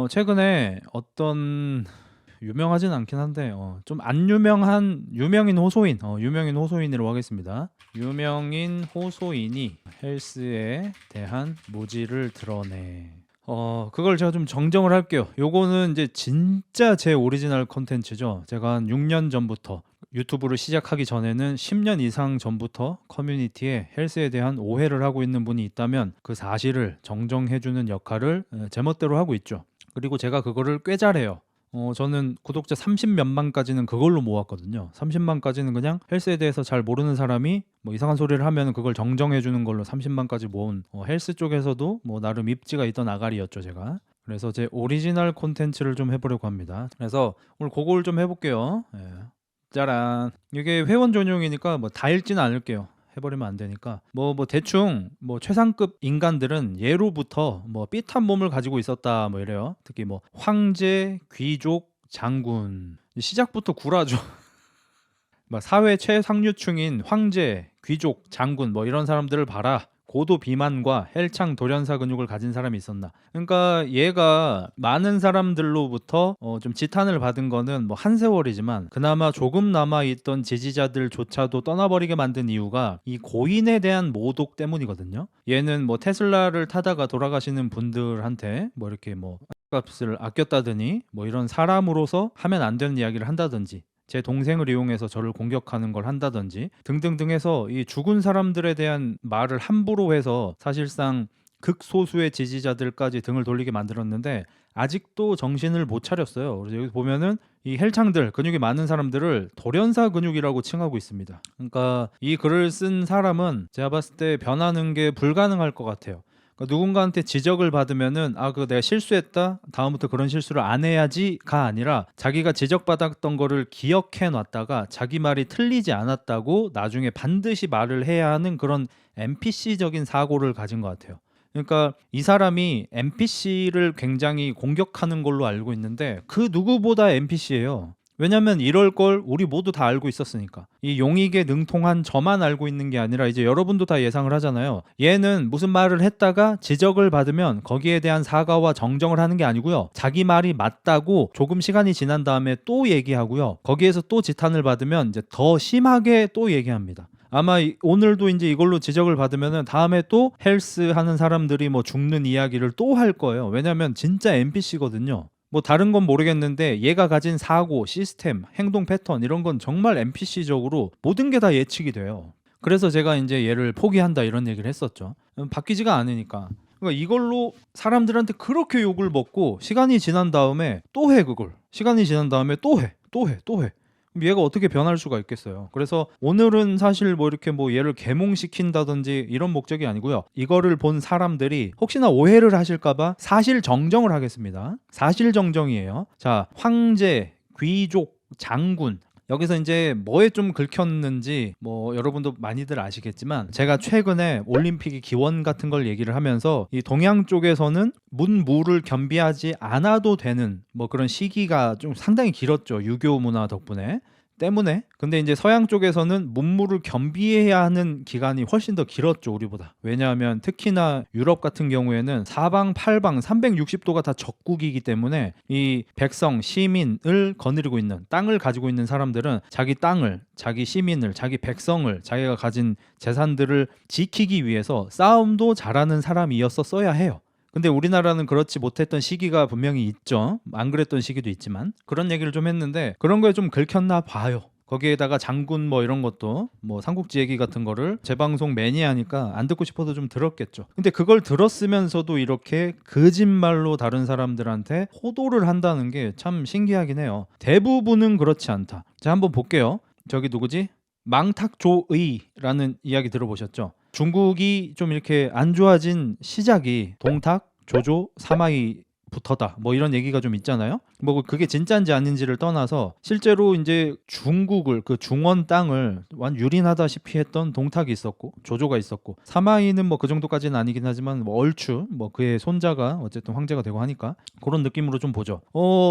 최근에 어떤 유명하진 않긴 한데 좀 안 유명한 유명인 호소인 유명인 호소인으로 하겠습니다. 유명인 호소인이 헬스에 대한 모지를 드러내. 그걸 제가 좀 정정을 할게요. 요거는 이제 진짜 제 오리지널 컨텐츠죠. 제가 한 6년 전부터 유튜브를 시작하기 전에는 10년 이상 전부터 커뮤니티에 헬스에 대한 오해를 하고 있는 분이 있다면 그 사실을 정정해주는 역할을 제멋대로 하고 있죠. 그리고 제가 그거를 꽤 잘해요. 저는 구독자 30몇만까지는 그걸로 모았거든요. 30만까지는 그냥 헬스에 대해서 잘 모르는 사람이 뭐 이상한 소리를 하면 그걸 정정해 주는 걸로 30만까지 모은 헬스 쪽에서도 뭐 나름 입지가 있던 아가리였죠, 제가. 그래서 제 오리지널 콘텐츠를 좀 해보려고 합니다. 그래서 오늘 그걸 좀 해볼게요. 예. 짜란. 이게 회원 전용이니까 뭐 다 읽지는 않을게요. 해버리면 안 되니까 뭐 대충 뭐 최상급 인간들은 예로부터 뭐 삐탄 몸을 가지고 있었다 뭐 이래요. 특히 뭐 황제, 귀족, 장군. 시작부터 구라죠. 막 사회 최상류층인 황제, 귀족, 장군 뭐 이런 사람들을 봐라. 고도 비만과 헬창 돌연사 근육을 가진 사람이 있었나. 그러니까 얘가 많은 사람들로부터 좀 지탄을 받은 거는 뭐 한 세월이지만 그나마 조금 남아있던 지지자들조차도 떠나버리게 만든 이유가 이 고인에 대한 모독 때문이거든요. 얘는 뭐 테슬라를 타다가 돌아가시는 분들한테 뭐 이렇게 뭐 값을 아꼈다더니 뭐 이런 사람으로서 하면 안 되는 이야기를 한다든지 제 동생을 이용해서 저를 공격하는 걸 한다든지 등등등 해서 이 죽은 사람들에 대한 말을 함부로 해서 사실상 극소수의 지지자들까지 등을 돌리게 만들었는데 아직도 정신을 못 차렸어요. 그래서 여기 보면은 이 헬창들 근육이 많은 사람들을 돌연사 근육이라고 칭하고 있습니다. 그러니까 이 글을 쓴 사람은 제가 봤을 때 변하는 게 불가능할 것 같아요. 그러니까 누군가한테 지적을 받으면은 그거 내가 실수했다. 다음부터 그런 실수를 안 해야지가 아니라 자기가 지적받았던 거를 기억해 놨다가 자기 말이 틀리지 않았다고 나중에 반드시 말을 해야 하는 그런 NPC적인 사고를 가진 것 같아요. 그러니까 이 사람이 NPC를 굉장히 공격하는 걸로 알고 있는데 그 누구보다 NPC예요. 왜냐면 이럴 걸 우리 모두 다 알고 있었으니까. 이 용익에 능통한 저만 알고 있는 게 아니라 이제 여러분도 다 예상을 하잖아요. 얘는 무슨 말을 했다가 지적을 받으면 거기에 대한 사과와 정정을 하는 게 아니고요. 자기 말이 맞다고 조금 시간이 지난 다음에 또 얘기하고요. 거기에서 또 지탄을 받으면 이제 더 심하게 또 얘기합니다. 아마 오늘도 이제 이걸로 지적을 받으면은 다음에 또 헬스 하는 사람들이 뭐 죽는 이야기를 또 할 거예요. 왜냐면 진짜 NPC거든요. 뭐 다른 건 모르겠는데 얘가 가진 사고, 시스템, 행동 패턴 이런 건 정말 NPC적으로 모든 게 다 예측이 돼요. 그래서 제가 이제 얘를 포기한다 이런 얘기를 했었죠. 바뀌지가 않으니까. 그러니까 이걸로 사람들한테 그렇게 욕을 먹고 시간이 지난 다음에 또 해 그걸. 시간이 지난 다음에 또 해. 또 해. 또 해. 그럼 얘가 어떻게 변할 수가 있겠어요. 그래서 오늘은 사실 뭐 이렇게 뭐 얘를 계몽시킨다든지 이런 목적이 아니고요. 이거를 본 사람들이 혹시나 오해를 하실까봐 사실 정정을 하겠습니다. 사실 정정이에요. 자, 황제, 귀족, 장군 여기서 이제 뭐에 좀 긁혔는지 뭐 여러분도 많이들 아시겠지만 제가 최근에 올림픽의 기원 같은 걸 얘기를 하면서 이 동양 쪽에서는 문무를 겸비하지 않아도 되는 뭐 그런 시기가 좀 상당히 길었죠. 유교 문화 덕분에. 때문에 근데 이제 서양 쪽에서는 문무를 겸비해야 하는 기간이 훨씬 더 길었죠 우리보다. 왜냐하면 특히나 유럽 같은 경우에는 사방팔방 360도가 다 적국이기 때문에 이 백성 시민을 거느리고 있는 땅을 가지고 있는 사람들은 자기 땅을 자기 시민을 자기 백성을 자기가 가진 재산들을 지키기 위해서 싸움도 잘하는 사람이었어야 해요. 근데 우리나라는 그렇지 못했던 시기가 분명히 있죠. 안 그랬던 시기도 있지만 그런 얘기를 좀 했는데 그런 거에 좀 긁혔나 봐요. 거기에다가 장군 뭐 이런 것도 뭐 삼국지 얘기 같은 거를 재방송 매니아니까 안 듣고 싶어서 좀 들었겠죠. 근데 그걸 들었으면서도 이렇게 거짓말로 다른 사람들한테 호도를 한다는 게 참 신기하긴 해요. 대부분은 그렇지 않다. 자, 한번 볼게요. 저기 누구지? 망탁조의라는 이야기 들어보셨죠? 중국이 좀 이렇게 안 좋아진 시작이 동탁, 조조, 사마이부터다. 뭐 이런 얘기가 좀 있잖아요. 뭐 그게 진짜인지 아닌지를 떠나서 실제로 이제 중국을 그 중원 땅을 완 유린하다시피 했던 동탁이 있었고 조조가 있었고 사마이는 뭐 그 정도까지는 아니긴 하지만 뭐 얼추 뭐 그의 손자가 어쨌든 황제가 되고 하니까 그런 느낌으로 좀 보죠.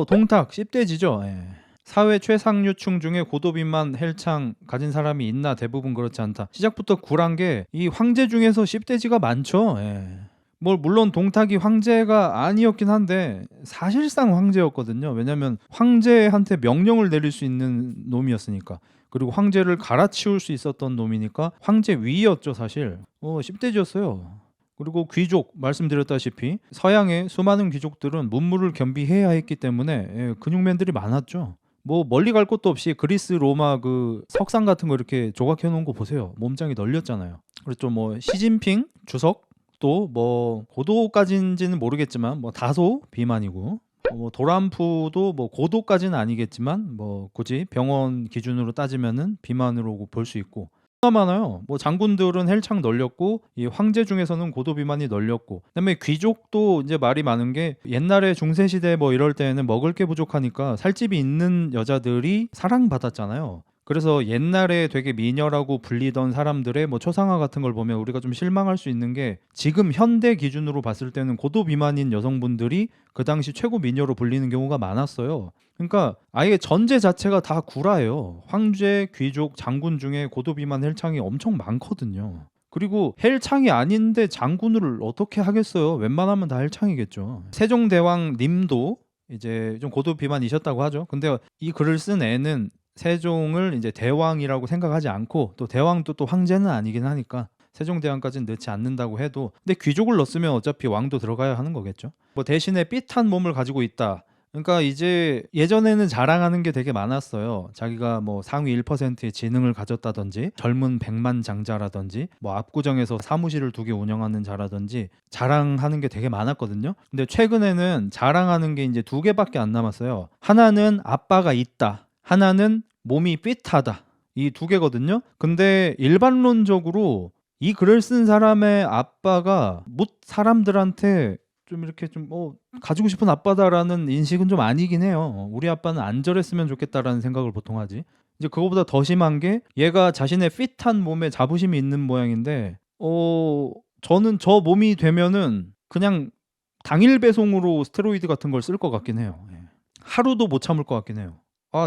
동탁 10대지죠. 예. 사회 최상류층 중에 고도비만 헬창 가진 사람이 있나 대부분 그렇지 않다. 시작부터 굴한 게 이 황제 중에서 10대지가 많죠. 예. 뭐 물론 동탁이 황제가 아니었긴 한데 사실상 황제였거든요. 왜냐면 황제한테 명령을 내릴 수 있는 놈이었으니까. 그리고 황제를 갈아치울 수 있었던 놈이니까 황제 위였죠, 사실. 10대지였어요. 그리고 귀족 말씀드렸다시피 서양의 수많은 귀족들은 문무를 겸비해야 했기 때문에 근육맨들이 많았죠. 뭐 멀리 갈 곳도 없이 그리스 로마 그 석상 같은 거 이렇게 조각해 놓은 거 보세요. 몸짱이 널렸잖아요. 그렇죠. 뭐 시진핑 주석 또 뭐 고도까지인지는 모르겠지만 뭐 다소 비만이고 뭐 도란푸도 뭐 고도까지는 아니겠지만 뭐 굳이 병원 기준으로 따지면은 비만으로 볼 수 있고 많아요. 뭐 장군들은 헬창 널렸고 이 황제 중에서는 고도 비만이 널렸고 그다음에 귀족도 이제 말이 많은 게 옛날에 중세 시대 뭐 이럴 때는 먹을 게 부족하니까 살집이 있는 여자들이 사랑받았잖아요. 그래서 옛날에 되게 미녀라고 불리던 사람들의 뭐 초상화 같은 걸 보면 우리가 좀 실망할 수 있는 게 지금 현대 기준으로 봤을 때는 고도 비만인 여성분들이 그 당시 최고 미녀로 불리는 경우가 많았어요. 그러니까 아예 전제 자체가 다 구라예요. 황제, 귀족, 장군 중에 고도 비만 헬창이 엄청 많거든요. 그리고 헬창이 아닌데 장군을 어떻게 하겠어요? 웬만하면 다 헬창이겠죠. 세종대왕 님도 이제 좀 고도 비만이셨다고 하죠. 근데 이 글을 쓴 애는 세종을 이제 대왕이라고 생각하지 않고 또 대왕도 또 황제는 아니긴 하니까 세종대왕까지는 넣지 않는다고 해도 근데 귀족을 넣었으면 어차피 왕도 들어가야 하는 거겠죠. 뭐 대신에 삐탄 몸을 가지고 있다. 그러니까 이제 예전에는 자랑하는 게 되게 많았어요. 자기가 뭐 상위 1%의 지능을 가졌다든지 젊은 백만장자라든지 뭐 압구정에서 사무실을 2개 운영하는 자라든지 자랑하는 게 되게 많았거든요. 근데 최근에는 자랑하는 게 이제 2개밖에 안 남았어요. 하나는 아빠가 있다. 하나는 몸이 삐하다. 이 2개거든요. 근데 일반론적으로 이 글을 쓴 사람의 아빠가 못 사람들한테 좀 이렇게 좀 가지고 싶은 아빠다라는 인식은 좀 아니긴 해요. 우리 아빠는 안 저랬으면 좋겠다라는 생각을 보통 하지. 이제 그거보다 더 심한 게 얘가 자신의 핏한 몸에 자부심이 있는 모양인데 저는 저 몸이 되면은 그냥 당일 배송으로 스테로이드 같은 걸 쓸 것 같긴 해요. 하루도 못 참을 것 같긴 해요.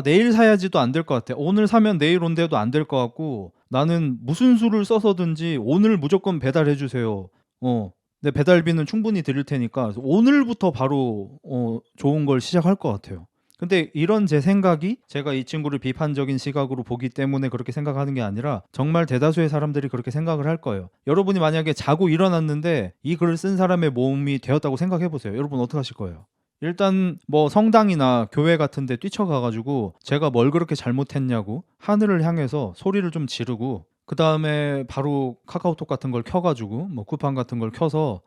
내일 사야지도 안 될 것 같아. 오늘 사면 내일 온대도 안 될 것 같고 나는 무슨 수를 써서든지 오늘 무조건 배달해 주세요. 내 배달비는 충분히 드릴 테니까 오늘부터 바로 좋은 걸 시작할 것 같아요. 근데 이런 제 생각이 제가 이 친구를 비판적인 시각으로 보기 때문에 그렇게 생각하는 게 아니라 정말 대다수의 사람들이 그렇게 생각을 할 거예요. 여러분이 만약에 자고 일어났는데 이 글을 쓴 사람의 몸이 되었다고 생각해 보세요. 여러분 어떻게 하실 거예요? 일단 뭐 성당이나 교회 같은 데 뛰쳐가가지고 제가 뭘 그렇게 잘못했냐고 하늘을 향해서 소리를 좀 지르고 그 다음에 바로 카카오톡 같은 걸 켜가지고 뭐 쿠팡 같은 걸 켜서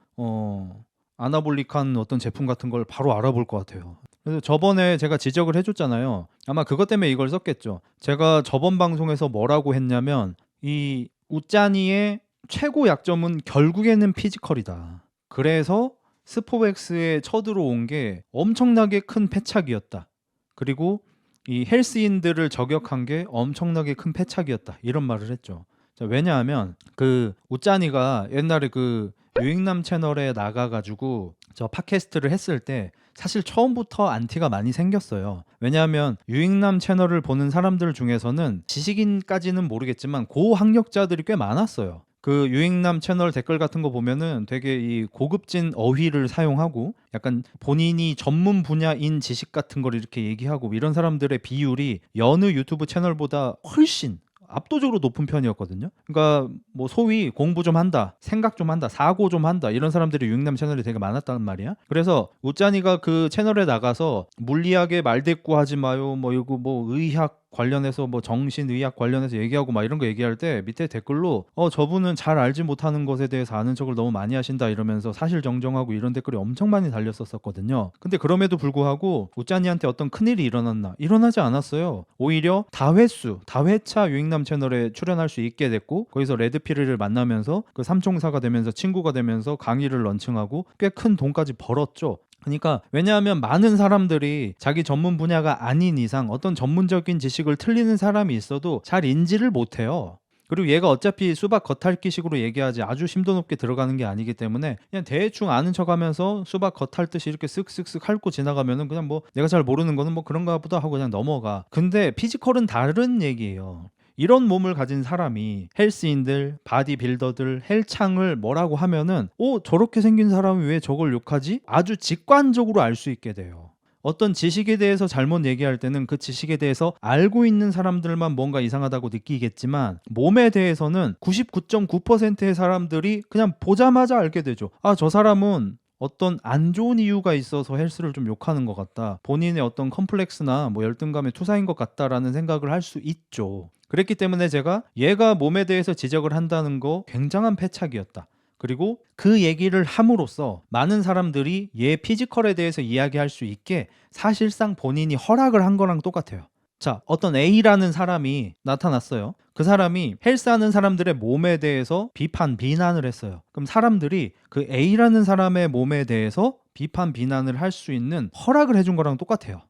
아나볼릭한 어떤 제품 같은 걸 바로 알아볼 것 같아요. 그래서 저번에 제가 지적을 해줬잖아요. 아마 그것 때문에 이걸 썼겠죠. 제가 저번 방송에서 뭐라고 했냐면 이 우짜니의 최고 약점은 결국에는 피지컬이다. 그래서 스포백스에 쳐들어온 게 엄청나게 큰 패착이었다. 그리고 이 헬스인들을 저격한 게 엄청나게 큰 패착이었다. 이런 말을 했죠. 자, 왜냐하면 그 우짜니가 옛날에 그 유익남 채널에 나가가지고 저 팟캐스트를 했을 때 사실 처음부터 안티가 많이 생겼어요. 왜냐하면 유익남 채널을 보는 사람들 중에서는 지식인까지는 모르겠지만 고학력자들이 꽤 많았어요. 그 유익남 채널 댓글 같은 거 보면은 되게 이 고급진 어휘를 사용하고 약간 본인이 전문 분야인 지식 같은 걸 이렇게 얘기하고 이런 사람들의 비율이 여느 유튜브 채널보다 훨씬 압도적으로 높은 편이었거든요. 그러니까 뭐 소위 공부 좀 한다, 생각 좀 한다, 사고 좀 한다 이런 사람들이 유익남 채널이 되게 많았단 말이야. 그래서 우짜니가 그 채널에 나가서 물리학에 말대꾸하지 마요, 뭐 이거 뭐 의학 관련해서 뭐 정신의학 관련해서 얘기하고 막 이런 거 얘기할 때 밑에 댓글로 저분은 잘 알지 못하는 것에 대해서 아는 척을 너무 많이 하신다 이러면서 사실 정정하고 이런 댓글이 엄청 많이 달렸었거든요. 근데 그럼에도 불구하고 우짜니한테 어떤 큰일이 일어났나? 일어나지 않았어요. 오히려 다회차 유익남 채널에 출연할 수 있게 됐고 거기서 레드피리를 만나면서 그 삼총사가 되면서 친구가 되면서 강의를 런칭하고 꽤 큰 돈까지 벌었죠. 그러니까 왜냐하면 많은 사람들이 자기 전문 분야가 아닌 이상 어떤 전문적인 지식을 틀리는 사람이 있어도 잘 인지를 못해요. 그리고 얘가 어차피 수박 겉핥기식으로 얘기하지 아주 심도 높게 들어가는 게 아니기 때문에 그냥 대충 아는 척하면서 수박 겉핥듯이 이렇게 쓱쓱쓱 핥고 지나가면은 그냥 뭐 내가 잘 모르는 거는 뭐 그런가 보다 하고 그냥 넘어가. 근데 피지컬은 다른 얘기예요. 이런 몸을 가진 사람이 헬스인들, 바디빌더들, 헬창을 뭐라고 하면은 저렇게 생긴 사람이 왜 저걸 욕하지? 아주 직관적으로 알 수 있게 돼요. 어떤 지식에 대해서 잘못 얘기할 때는 그 지식에 대해서 알고 있는 사람들만 뭔가 이상하다고 느끼겠지만 몸에 대해서는 99.9%의 사람들이 그냥 보자마자 알게 되죠. 저 사람은 어떤 안 좋은 이유가 있어서 헬스를 좀 욕하는 것 같다. 본인의 어떤 컴플렉스나 뭐 열등감의 투사인 것 같다라는 생각을 할 수 있죠. 그랬기 때문에 제가 얘가 몸에 대해서 지적을 한다는 거 굉장한 패착이었다. 그리고 그 얘기를 함으로써 많은 사람들이 얘 피지컬에 대해서 이야기할 수 있게 사실상 본인이 허락을 한 거랑 똑같아요. 자, 어떤 A라는 사람이 나타났어요. 그 사람이 헬스하는 사람들의 몸에 대해서 비난을 했어요. 그럼 사람들이 그 A라는 사람의 몸에 대해서 비난을 할 수 있는 허락을 해준 거랑 똑같아요.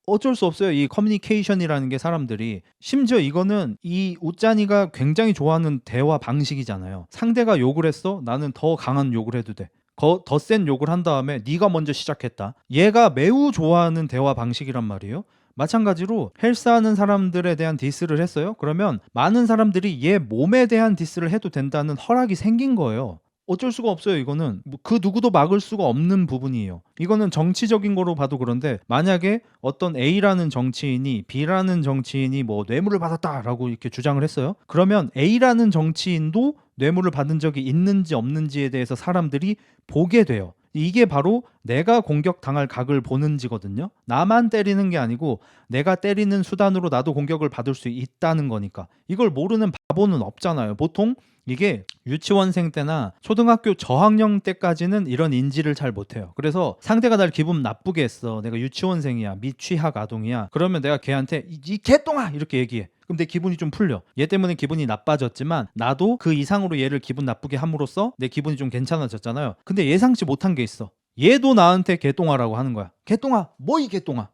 어쩔 수 없어요. 이 커뮤니케이션이라는 게 사람들이, 심지어 이거는 이 웃자니가 굉장히 좋아하는 대화 방식이잖아요. 상대가 욕을 했어? 나는 더 강한 욕을 해도 돼. 더 센 욕을 한 다음에 네가 먼저 시작했다. 얘가 매우 좋아하는 대화 방식이란 말이에요. 마찬가지로 헬스하는 사람들에 대한 디스를 했어요. 그러면 많은 사람들이 얘 몸에 대한 디스를 해도 된다는 허락이 생긴 거예요. 어쩔 수가 없어요. 이거는 그 누구도 막을 수가 없는 부분이에요. 이거는 정치적인 거로 봐도 그런데, 만약에 어떤 A라는 정치인이 B라는 정치인이 뭐 뇌물을 받았다라고 이렇게 주장을 했어요. 그러면 A라는 정치인도 뇌물을 받은 적이 있는지 없는지에 대해서 사람들이 보게 돼요. 이게 바로 내가 공격당할 각을 보는지거든요. 나만 때리는 게 아니고 내가 때리는 수단으로 나도 공격을 받을 수 있다는 거니까. 이걸 모르는 바보는 없잖아요. 보통 이게 유치원생 때나 초등학교 저학년 때까지는 이런 인지를 잘 못해요. 그래서 상대가 날 기분 나쁘게 했어. 내가 유치원생이야, 미취학 아동이야. 그러면 내가 걔한테 이 개똥아 이렇게 얘기해. 그럼 내 기분이 좀 풀려. 얘 때문에 기분이 나빠졌지만 나도 그 이상으로 얘를 기분 나쁘게 함으로써 내 기분이 좀 괜찮아졌잖아요. 근데 예상치 못한 게 있어. 얘도 나한테 개똥아라고 하는 거야. 개똥아, 뭐 이 개똥아?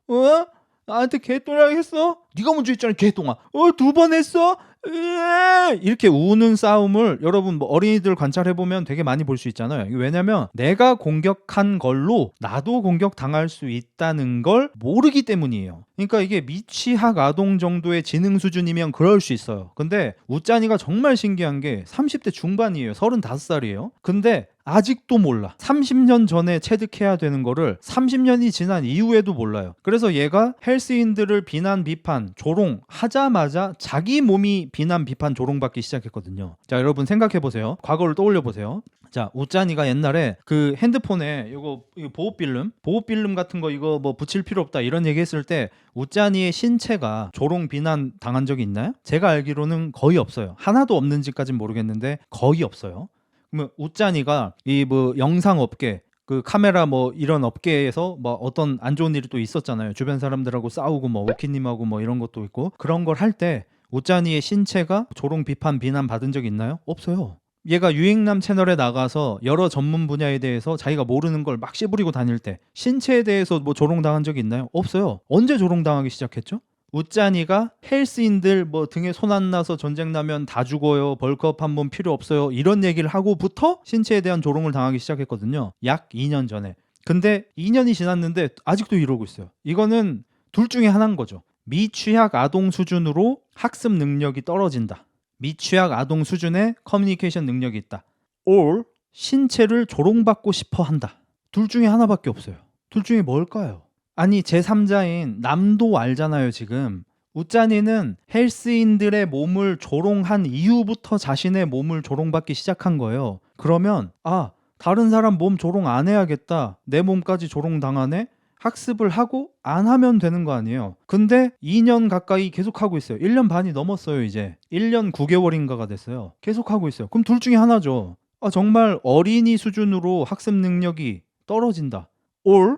나한테 개똥이라고 했어? 네가 먼저 했잖아, 개똥아. 2번 했어? 이렇게 우는 싸움을 여러분 뭐 어린이들 관찰해보면 되게 많이 볼 수 있잖아요. 왜냐면 내가 공격한 걸로 나도 공격당할 수 있다는 걸 모르기 때문이에요. 그러니까 이게 미취학 아동 정도의 지능 수준이면 그럴 수 있어요. 근데 웃자니가 정말 신기한 게 30대 중반이에요. 35살이에요. 근데 아직도 몰라. 30년 전에 체득해야 되는 거를 30년이 지난 이후에도 몰라요. 그래서 얘가 헬스인들을 비난, 비판, 조롱하자마자 자기 몸이 비난, 비판, 조롱받기 시작했거든요. 자, 여러분 생각해보세요. 과거를 떠올려보세요. 자, 웃자니가 옛날에 그 핸드폰에 이거 보호필름 같은 거 이거 뭐 붙일 필요 없다 이런 얘기 했을 때 웃자니의 신체가 조롱 비난 당한 적이 있나요? 제가 알기로는 거의 없어요. 하나도 없는지까진 모르겠는데 거의 없어요. 그러면 웃자니가 이 뭐 영상 업계, 그 카메라 뭐 이런 업계에서 뭐 어떤 안 좋은 일이 또 있었잖아요. 주변 사람들하고 싸우고 뭐 오키님하고 뭐 이런 것도 있고, 그런 걸 할 때 웃자니의 신체가 조롱 비판 비난 받은 적 있나요? 없어요. 얘가 유익남 채널에 나가서 여러 전문 분야에 대해서 자기가 모르는 걸 막 씨부리고 다닐 때 신체에 대해서 뭐 조롱당한 적이 있나요? 없어요. 언제 조롱당하기 시작했죠? 웃자니가 헬스인들 뭐 등에 손 안 나서 전쟁 나면 다 죽어요, 벌크업 한 번 필요 없어요 이런 얘기를 하고부터 신체에 대한 조롱을 당하기 시작했거든요. 약 2년 전에. 근데 2년이 지났는데 아직도 이러고 있어요. 이거는 둘 중에 하나인 거죠. 미취학 아동 수준으로 학습 능력이 떨어진다. 미취학 아동 수준의 커뮤니케이션 능력이 있다. or 신체를 조롱받고 싶어 한다. 둘 중에 하나밖에 없어요. 둘 중에 뭘까요? 아니, 제3자인 남도 알잖아요. 지금 웃자니는 헬스인들의 몸을 조롱한 이후부터 자신의 몸을 조롱받기 시작한 거예요. 그러면 다른 사람 몸 조롱 안 해야겠다, 내 몸까지 조롱당하네, 학습을 하고 안 하면 되는 거 아니에요. 근데 2년 가까이 계속 하고 있어요. 1년 반이 넘었어요. 이제 1년 9개월인가가 됐어요. 계속 하고 있어요. 그럼 둘 중에 하나죠. 정말 어린이 수준으로 학습 능력이 떨어진다, or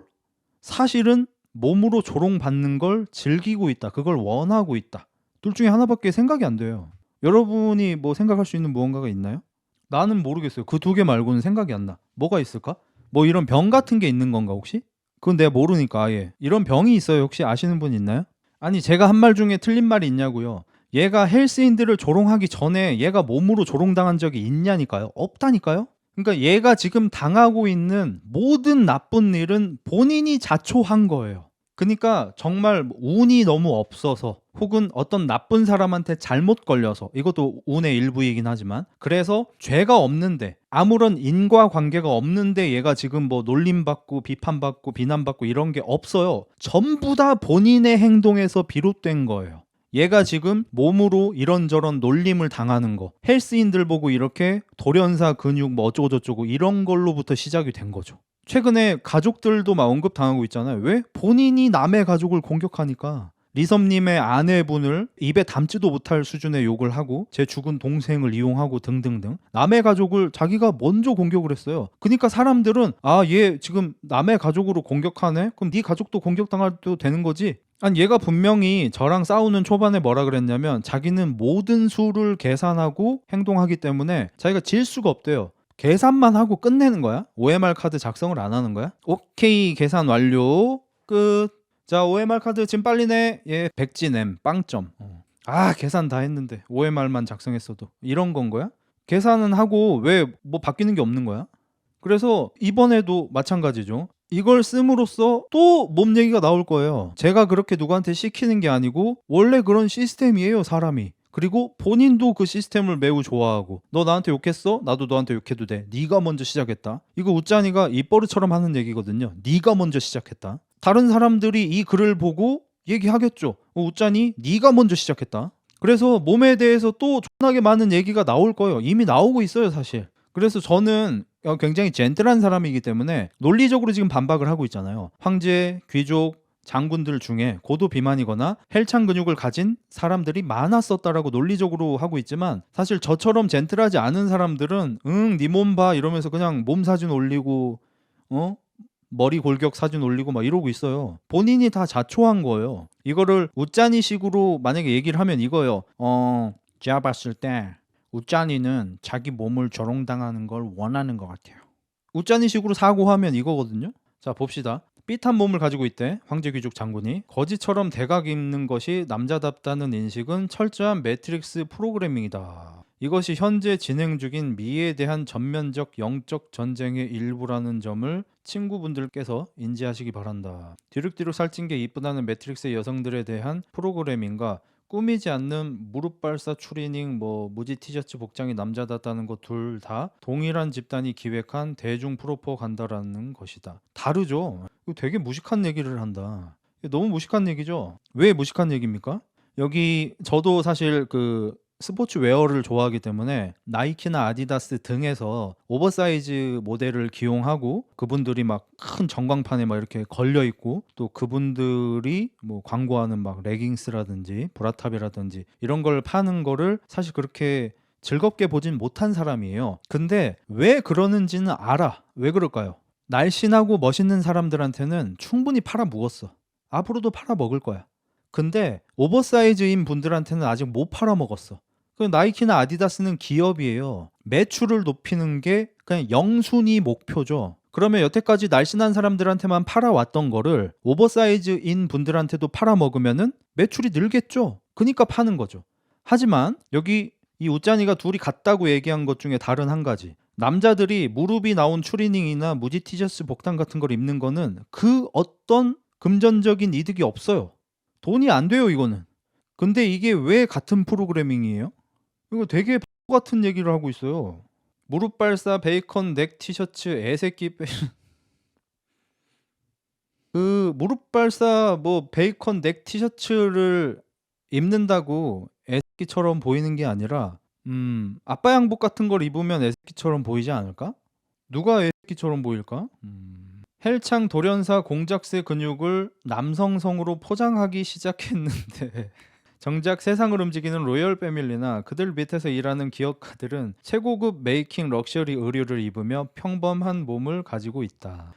사실은 몸으로 조롱받는 걸 즐기고 있다, 그걸 원하고 있다. 둘 중에 하나밖에 생각이 안 돼요. 여러분이 뭐 생각할 수 있는 무언가가 있나요? 나는 모르겠어요. 그 두 개 말고는 생각이 안 나. 뭐가 있을까? 뭐 이런 병 같은 게 있는 건가 혹시? 그건 내가 모르니까. 아예 이런 병이 있어요. 혹시 아시는 분 있나요? 아니, 제가 한 말 중에 틀린 말이 있냐고요. 얘가 헬스인들을 조롱하기 전에 얘가 몸으로 조롱당한 적이 있냐니까요. 없다니까요. 그러니까 얘가 지금 당하고 있는 모든 나쁜 일은 본인이 자초한 거예요. 그니까 정말 운이 너무 없어서 혹은 어떤 나쁜 사람한테 잘못 걸려서, 이것도 운의 일부이긴 하지만, 그래서 죄가 없는데, 아무런 인과관계가 없는데 얘가 지금 뭐 놀림받고 비판받고 비난받고 이런 게 없어요. 전부 다 본인의 행동에서 비롯된 거예요. 얘가 지금 몸으로 이런저런 놀림을 당하는 거, 헬스인들 보고 이렇게 돌연사 근육 뭐 어쩌고저쩌고 이런 걸로부터 시작이 된 거죠. 최근에 가족들도 막 언급당하고 있잖아요. 왜? 본인이 남의 가족을 공격하니까. 리섭님의 아내분을 입에 담지도 못할 수준의 욕을 하고, 제 죽은 동생을 이용하고 등등등, 남의 가족을 자기가 먼저 공격을 했어요. 그러니까 사람들은 얘 지금 남의 가족으로 공격하네? 그럼 네 가족도 공격당해도 되는 거지? 아니, 얘가 분명히 저랑 싸우는 초반에 뭐라 그랬냐면, 자기는 모든 수를 계산하고 행동하기 때문에 자기가 질 수가 없대요. 계산만 하고 끝내는 거야? OMR 카드 작성을 안 하는 거야? 오케이, 계산 완료. 끝. 자, OMR 카드 지금 빨리 내. 예, 백지냄 빵점. 계산 다 했는데 OMR만 작성했어도 이런 건 거야? 계산은 하고 왜 뭐 바뀌는 게 없는 거야? 그래서 이번에도 마찬가지죠. 이걸 씀으로써 또 몸 얘기가 나올 거예요. 제가 그렇게 누구한테 시키는 게 아니고 원래 그런 시스템이에요, 사람이. 그리고 본인도 그 시스템을 매우 좋아하고, 너 나한테 욕했어? 나도 너한테 욕해도 돼. 네가 먼저 시작했다. 이거 웃자니가 입버릇처럼 하는 얘기거든요. 네가 먼저 시작했다. 다른 사람들이 이 글을 보고 얘기하겠죠. 웃자니 네가 먼저 시작했다. 그래서 몸에 대해서 또 존나게 많은 얘기가 나올 거예요. 이미 나오고 있어요, 사실. 그래서 저는 굉장히 젠틀한 사람이기 때문에 논리적으로 지금 반박을 하고 있잖아요. 황제, 귀족, 장군들 중에 고도 비만이거나 헬창 근육을 가진 사람들이 많았었다라고 논리적으로 하고 있지만, 사실 저처럼 젠틀하지 않은 사람들은 네 몸 봐 이러면서 그냥 몸 사진 올리고 머리 골격 사진 올리고 막 이러고 있어요. 본인이 다 자초한 거예요. 이거를 웃자니식으로 만약에 얘기를 하면 이거예요. 제가 봤을 때 웃자니는 자기 몸을 조롱당하는 걸 원하는 것 같아요. 웃자니식으로 사고하면 이거거든요. 자, 봅시다. 삐탄 몸을 가지고 있대, 황제 귀족 장군이. 거지처럼 대각 입는 것이 남자답다는 인식은 철저한 매트릭스 프로그래밍이다. 이것이 현재 진행 중인 미에 대한 전면적 영적 전쟁의 일부라는 점을 친구분들께서 인지하시기 바란다. 뒤룩뒤룩 살찐 게 이쁘다는 매트릭스의 여성들에 대한 프로그래밍과 꾸미지 않는 무릎 발사 추리닝 무지 티셔츠 복장이 남자답다는 것 둘 다 동일한 집단이 기획한 대중 프로포간다라는 것이다. 다르죠? 이거 되게 무식한 얘기를 한다. 너무 무식한 얘기죠? 왜 무식한 얘기입니까? 여기 저도 사실 그 스포츠 웨어를 좋아하기 때문에 나이키나 아디다스 등에서 오버사이즈 모델을 기용하고, 그분들이 막 큰 전광판에 막 이렇게 걸려 있고, 또 그분들이 뭐 광고하는 막 레깅스라든지 브라탑이라든지 이런 걸 파는 거를 사실 그렇게 즐겁게 보진 못한 사람이에요. 근데 왜 그러는지는 알아. 왜 그럴까요? 날씬하고 멋있는 사람들한테는 충분히 팔아 먹었어. 앞으로도 팔아 먹을 거야. 근데 오버사이즈인 분들한테는 아직 못 팔아 먹었어. 그 나이키나 아디다스는 기업이에요. 매출을 높이는 게 그냥 영순위 목표죠. 그러면 여태까지 날씬한 사람들한테만 팔아왔던 거를 오버사이즈인 분들한테도 팔아먹으면은 매출이 늘겠죠. 그니까 파는 거죠. 하지만 여기 이 웃자니가 둘이 같다고 얘기한 것 중에 다른 한 가지, 남자들이 무릎이 나온 추리닝이나 무지 티셔츠 복장 같은 걸 입는 거는 그 어떤 금전적인 이득이 없어요. 돈이 안 돼요, 이거는. 근데 이게 왜 같은 프로그래밍이에요? 이거 되게 바보 같은 얘기를 하고 있어요. 무릎 발사 베이컨 넥 티셔츠 애새끼 그 무릎 발사 베이컨 넥 티셔츠를 입는다고 애새끼처럼 보이는 게 아니라 아빠 양복 같은 걸 입으면 애새끼처럼 보이지 않을까? 누가 애새끼처럼 보일까? 헬창 돌연사 공작새 근육을 남성성으로 포장하기 시작했는데 정작 세상을 움직이는 로열 패밀리나 그들 밑에서 일하는 기업가들은 최고급 메이킹 럭셔리 의류를 입으며 평범한 몸을 가지고 있다.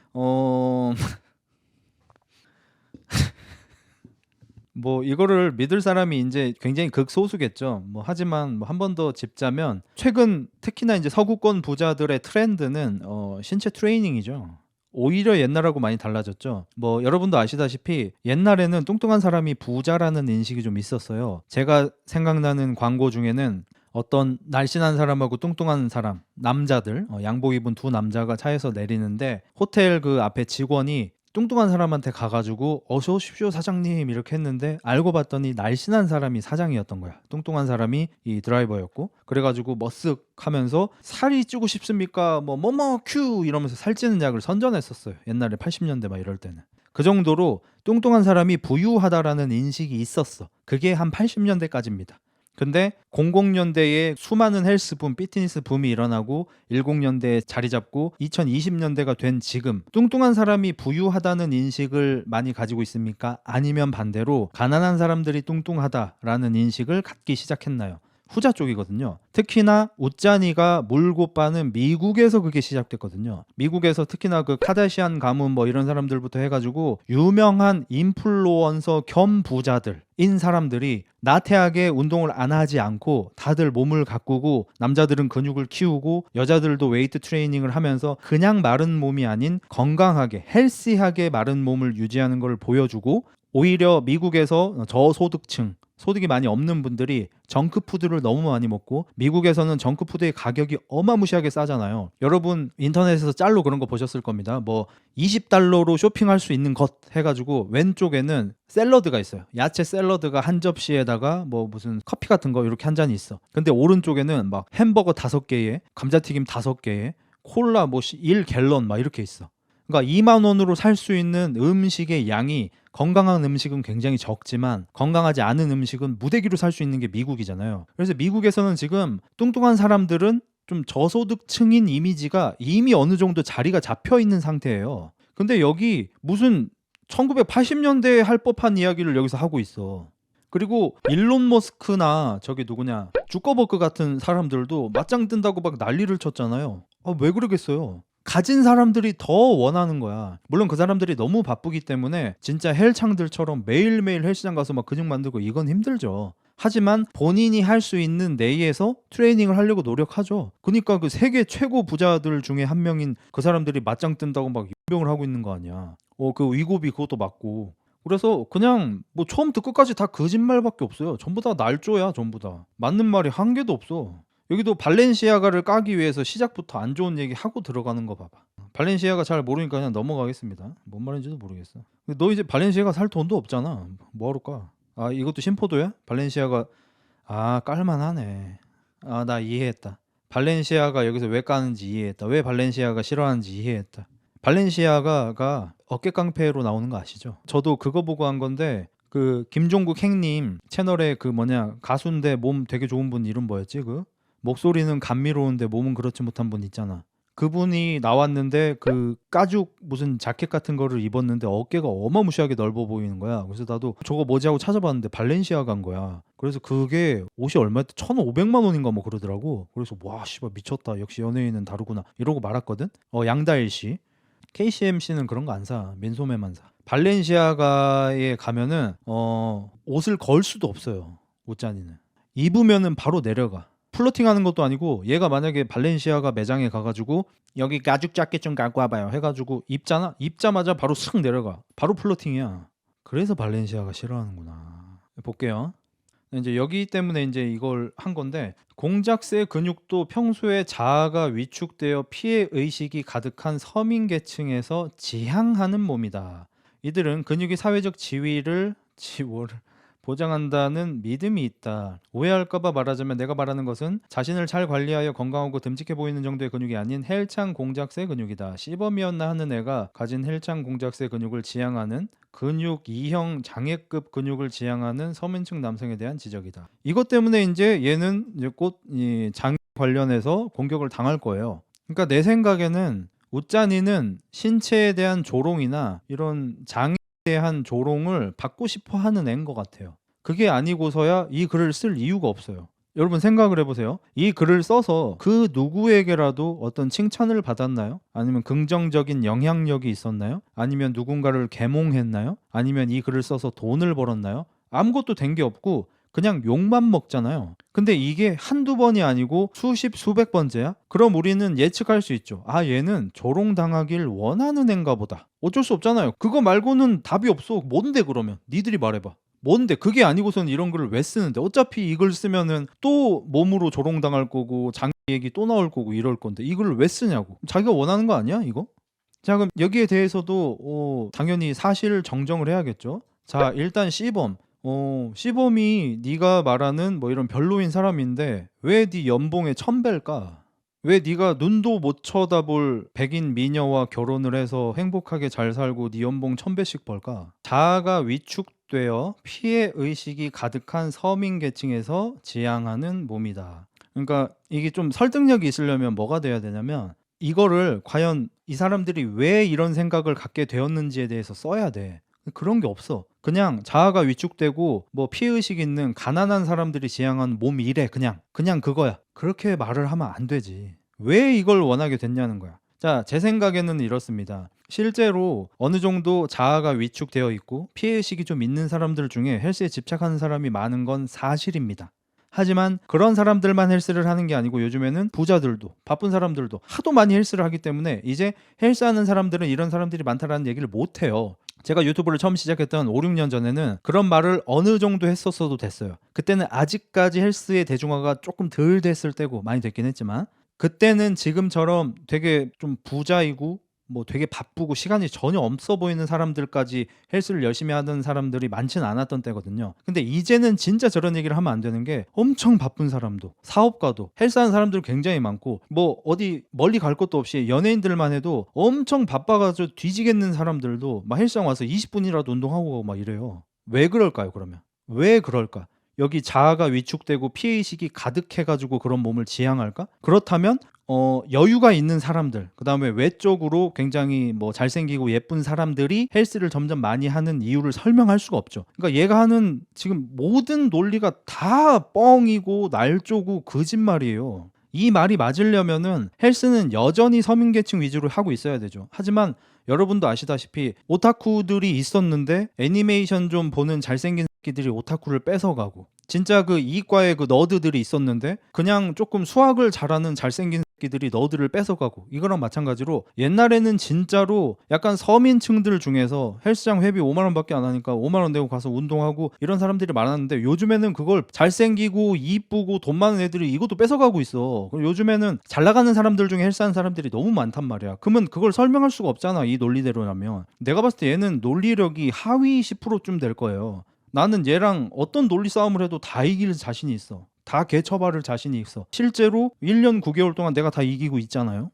이거를 믿을 사람이 이제 굉장히 극소수겠죠. 하지만 한 번 더 짚자면, 최근 특히나 이제 서구권 부자들의 트렌드는 신체 트레이닝이죠. 오히려 옛날하고 많이 달라졌죠. 여러분도 아시다시피 옛날에는 뚱뚱한 사람이 부자라는 인식이 좀 있었어요. 제가 생각나는 광고 중에는 어떤 날씬한 사람하고 뚱뚱한 사람, 남자들, 양복 입은 두 남자가 차에서 내리는데 호텔 그 앞에 직원이 뚱뚱한 사람한테 가가지고 어서 오십시오 사장님 이렇게 했는데 알고 봤더니 날씬한 사람이 사장이었던 거야. 뚱뚱한 사람이 이 드라이버였고, 그래가지고 머쓱하면서 살이 찌고 싶습니까? 뭐뭐뭐 큐 이러면서 살찌는 약을 선전했었어요. 옛날에 80년대 막 이럴 때는. 그 정도로 뚱뚱한 사람이 부유하다라는 인식이 있었어. 그게 한 80년대까지입니다. 근데 00년대에 수많은 헬스붐, 피트니스 붐이 일어나고 10년대에 자리 잡고 2020년대가 된 지금 뚱뚱한 사람이 부유하다는 인식을 많이 가지고 있습니까? 아니면 반대로 가난한 사람들이 뚱뚱하다라는 인식을 갖기 시작했나요? 후자 쪽이거든요. 특히나 웃자니가 물고 빠는 미국에서 그게 시작됐거든요. 미국에서 특히나 그 카다시안 가문 뭐 이런 사람들부터 해가지고 유명한 인플루언서 겸 부자들인 사람들이 나태하게 운동을 안 하지 않고 다들 몸을 가꾸고, 남자들은 근육을 키우고 여자들도 웨이트 트레이닝을 하면서 그냥 마른 몸이 아닌 건강하게 헬시하게 마른 몸을 유지하는 걸 보여주고, 오히려 미국에서 저소득층, 소득이 많이 없는 분들이 정크푸드를 너무 많이 먹고, 미국에서는 정크푸드의 가격이 어마무시하게 싸잖아요. 여러분 인터넷에서 짤로 그런 거 보셨을 겁니다. 뭐 20달러로 쇼핑할 수 있는 것 해가지고 왼쪽에는 샐러드가 있어요. 야채 샐러드가 한 접시에다가 뭐 무슨 커피 같은 거 이렇게 한 잔이 있어. 근데 오른쪽에는 막 햄버거 5개에 감자튀김 5개에 콜라 뭐 1갤런 막 이렇게 있어. 그러니까 2만 원으로 살 수 있는 음식의 양이, 건강한 음식은 굉장히 적지만 건강하지 않은 음식은 무대기로 살 수 있는 게 미국이잖아요. 그래서 미국에서는 지금 뚱뚱한 사람들은 좀 저소득층인 이미지가 이미 어느 정도 자리가 잡혀 있는 상태예요. 근데 여기 무슨 1980년대에 할 법한 이야기를 여기서 하고 있어. 그리고 일론 머스크나 저기 누구냐 주커버그 같은 사람들도 맞짱 뜬다고 막 난리를 쳤잖아요. 왜 그러겠어요? 가진 사람들이 더 원하는 거야. 물론 그 사람들이 너무 바쁘기 때문에 진짜 헬창들처럼 매일매일 헬스장 가서 막 근육 만들고 이건 힘들죠. 하지만 본인이 할 수 있는 내에서 트레이닝을 하려고 노력하죠. 그러니까 그 세계 최고 부자들 중에 한 명인 그 사람들이 맞짱 뜬다고 막 유명을 하고 있는 거 아니야. 그 위고비 그것도 맞고. 그래서 그냥 뭐 처음부터 끝까지 다 거짓말밖에 없어요. 전부 다 날조야. 전부 다 맞는 말이 한 개도 없어. 여기도 발렌시아가를 까기 위해서 시작부터 안 좋은 얘기 하고 들어가는 거 봐봐. 발렌시아가 잘 모르니까 그냥 넘어가겠습니다. 뭔 말인지도 모르겠어. 근데 너 이제 발렌시아가 살 돈도 없잖아. 뭐 하러 까? 이것도 심포도야? 발렌시아가 깔만하네. 나 이해했다. 발렌시아가 여기서 왜 까는지 이해했다. 왜 발렌시아가 싫어하는지 이해했다. 발렌시아가가 어깨 깡패로 나오는 거 아시죠? 저도 그거 보고 한 건데, 그 김종국 행님 채널에 그 가수인데 몸 되게 좋은 분 이름 뭐였지? 목소리는 감미로운데 몸은 그렇지 못한 분 있잖아. 그분이 나왔는데 그 가죽 무슨 자켓 같은 거를 입었는데 어깨가 어마무시하게 넓어 보이는 거야. 그래서 나도 저거 뭐지 하고 찾아봤는데 발렌시아가인 거야. 그래서 그게 옷이 얼마였대? 1,500만 원인가 뭐 그러더라고. 그래서 와 씨발 미쳤다. 역시 연예인은 다르구나 이러고 말았거든. 양다일 씨. KCMC는 그런 거 안 사. 민소매만 사. 발렌시아가에 가면은 옷을 걸 수도 없어요. 옷자니는. 입으면은 바로 내려가. 플러팅하는 것도 아니고, 얘가 만약에 발렌시아가 매장에 가가지고 여기 가죽 자켓 좀 갖고 와봐요 해가지고 입잖아. 입자마자 바로 슥 내려가. 바로 플러팅이야. 그래서 발렌시아가 싫어하는구나. 볼게요. 이제 여기 때문에 이제 이걸 한 건데, 공작새 근육도 평소에 자아가 위축되어 피해 의식이 가득한 서민 계층에서 지향하는 몸이다. 이들은 근육이 사회적 지위를 보장한다는 믿음이 있다. 오해할까봐 말하자면 내가 말하는 것은 자신을 잘 관리하여 건강하고 듬직해 보이는 정도의 근육이 아닌 헬창 공작새 근육이다. 시범이었나 하는 애가 가진 헬창 공작새 근육을 지향하는, 근육 2형 장애급 근육을 지향하는 서민층 남성에 대한 지적이다. 이것 때문에 이제 얘는 이제 곧 이 장애 관련해서 공격을 당할 거예요. 그러니까 내 생각에는 웃자니는 신체에 대한 조롱이나 이런 장애에 대한 조롱을 받고 싶어 하는 애인 것 같아요. 그게 아니고서야 이 글을 쓸 이유가 없어요. 여러분 생각을 해보세요. 이 글을 써서 그 누구에게라도 어떤 칭찬을 받았나요? 아니면 긍정적인 영향력이 있었나요? 아니면 누군가를 계몽했나요? 아니면 이 글을 써서 돈을 벌었나요? 아무것도 된 게 없고 그냥 욕만 먹잖아요. 근데 이게 한두 번이 아니고 수십 수백 번째야? 그럼 우리는 예측할 수 있죠. 얘는 조롱당하길 원하는 앤가 보다. 어쩔 수 없잖아요. 그거 말고는 답이 없어. 뭔데 그러면? 니들이 말해봐. 뭔데? 그게 아니고선 이런 글을 왜 쓰는데? 어차피 이걸 쓰면은 또 몸으로 조롱당할 거고 장애 얘기 또 나올 거고 이럴 건데 이 글을 왜 쓰냐고. 자기가 원하는 거 아니야 이거? 자, 그럼 여기에 대해서도 당연히 사실 정정을 해야겠죠. 자, 일단 C범. C범이 네가 말하는 뭐 이런 별로인 사람인데 왜 네 연봉에 1,000배일까? 왜 네가 눈도 못 쳐다볼 백인 미녀와 결혼을 해서 행복하게 잘 살고 네 연봉 1,000배씩 벌까? 자아가 위축되어 피해 의식이 가득한 서민 계층에서 지향하는 몸이다. 그러니까 이게 좀 설득력이 있으려면 뭐가 돼야 되냐면 이거를 과연 이 사람들이 왜 이런 생각을 갖게 되었는지에 대해서 써야 돼. 그런 게 없어. 그냥 자아가 위축되고 뭐 피해의식 있는 가난한 사람들이 지향하는 몸이래. 그냥 그거야. 그렇게 말을 하면 안 되지. 왜 이걸 원하게 됐냐는 거야. 자, 제 생각에는 이렇습니다. 실제로 어느 정도 자아가 위축되어 있고 피해의식이 좀 있는 사람들 중에 헬스에 집착하는 사람이 많은 건 사실입니다. 하지만 그런 사람들만 헬스를 하는 게 아니고 요즘에는 부자들도 바쁜 사람들도 하도 많이 헬스를 하기 때문에 이제 헬스하는 사람들은 이런 사람들이 많다라는 얘기를 못 해요. 제가 유튜브를 처음 시작했던 5, 6년 전에는 그런 말을 어느 정도 했었어도 됐어요. 그때는 아직까지 헬스의 대중화가 조금 덜 됐을 때고 많이 됐긴 했지만 그때는 지금처럼 되게 좀 부자이고 뭐 되게 바쁘고 시간이 전혀 없어 보이는 사람들까지 헬스를 열심히 하던 사람들이 많지는 않았던 때거든요. 근데 이제는 진짜 저런 얘기를 하면 안 되는 게 엄청 바쁜 사람도 사업가도 헬스하는 사람들 굉장히 많고 뭐 어디 멀리 갈 것도 없이 연예인들만 해도 엄청 바빠가지고 뒤지겠는 사람들도 막 헬스장 와서 20분이라도 운동하고 가고 막 이래요. 왜 그럴까요 그러면? 왜 그럴까? 여기 자아가 위축되고 피해의식이 가득해가지고 그런 몸을 지향할까? 그렇다면 여유가 있는 사람들, 그 다음에 외적으로 굉장히 뭐 잘생기고 예쁜 사람들이 헬스를 점점 많이 하는 이유를 설명할 수가 없죠. 그러니까 얘가 하는 지금 모든 논리가 다 뻥이고 날조고 거짓말이에요. 이 말이 맞으려면은 헬스는 여전히 서민계층 위주로 하고 있어야 되죠. 하지만 여러분도 아시다시피 오타쿠들이 있었는데 애니메이션 좀 보는 잘생긴 새끼들이 오타쿠를 뺏어가고 진짜 그 이과에 그 너드들이 있었는데 그냥 조금 수학을 잘하는 잘생긴 새끼들이 너드를 뺏어가고 이거랑 마찬가지로 옛날에는 진짜로 약간 서민층들 중에서 헬스장 회비 5만 원밖에 안 하니까 5만 원 내고 가서 운동하고 이런 사람들이 많았는데 요즘에는 그걸 잘생기고 이쁘고 돈 많은 애들이 이것도 뺏어가고 있어. 요즘에는 잘 나가는 사람들 중에 헬스하는 사람들이 너무 많단 말이야. 그러면 그걸 설명할 수가 없잖아. 이 논리대로라면. 내가 봤을 때 얘는 논리력이 하위 10%쯤 될 거예요. 나는 얘랑 어떤 논리 싸움을 해도 다 이길 자신이 있어. 다 개처발을 자신이 있어. 실제로 1년 9개월 동안 내가 다 이기고 있잖아요.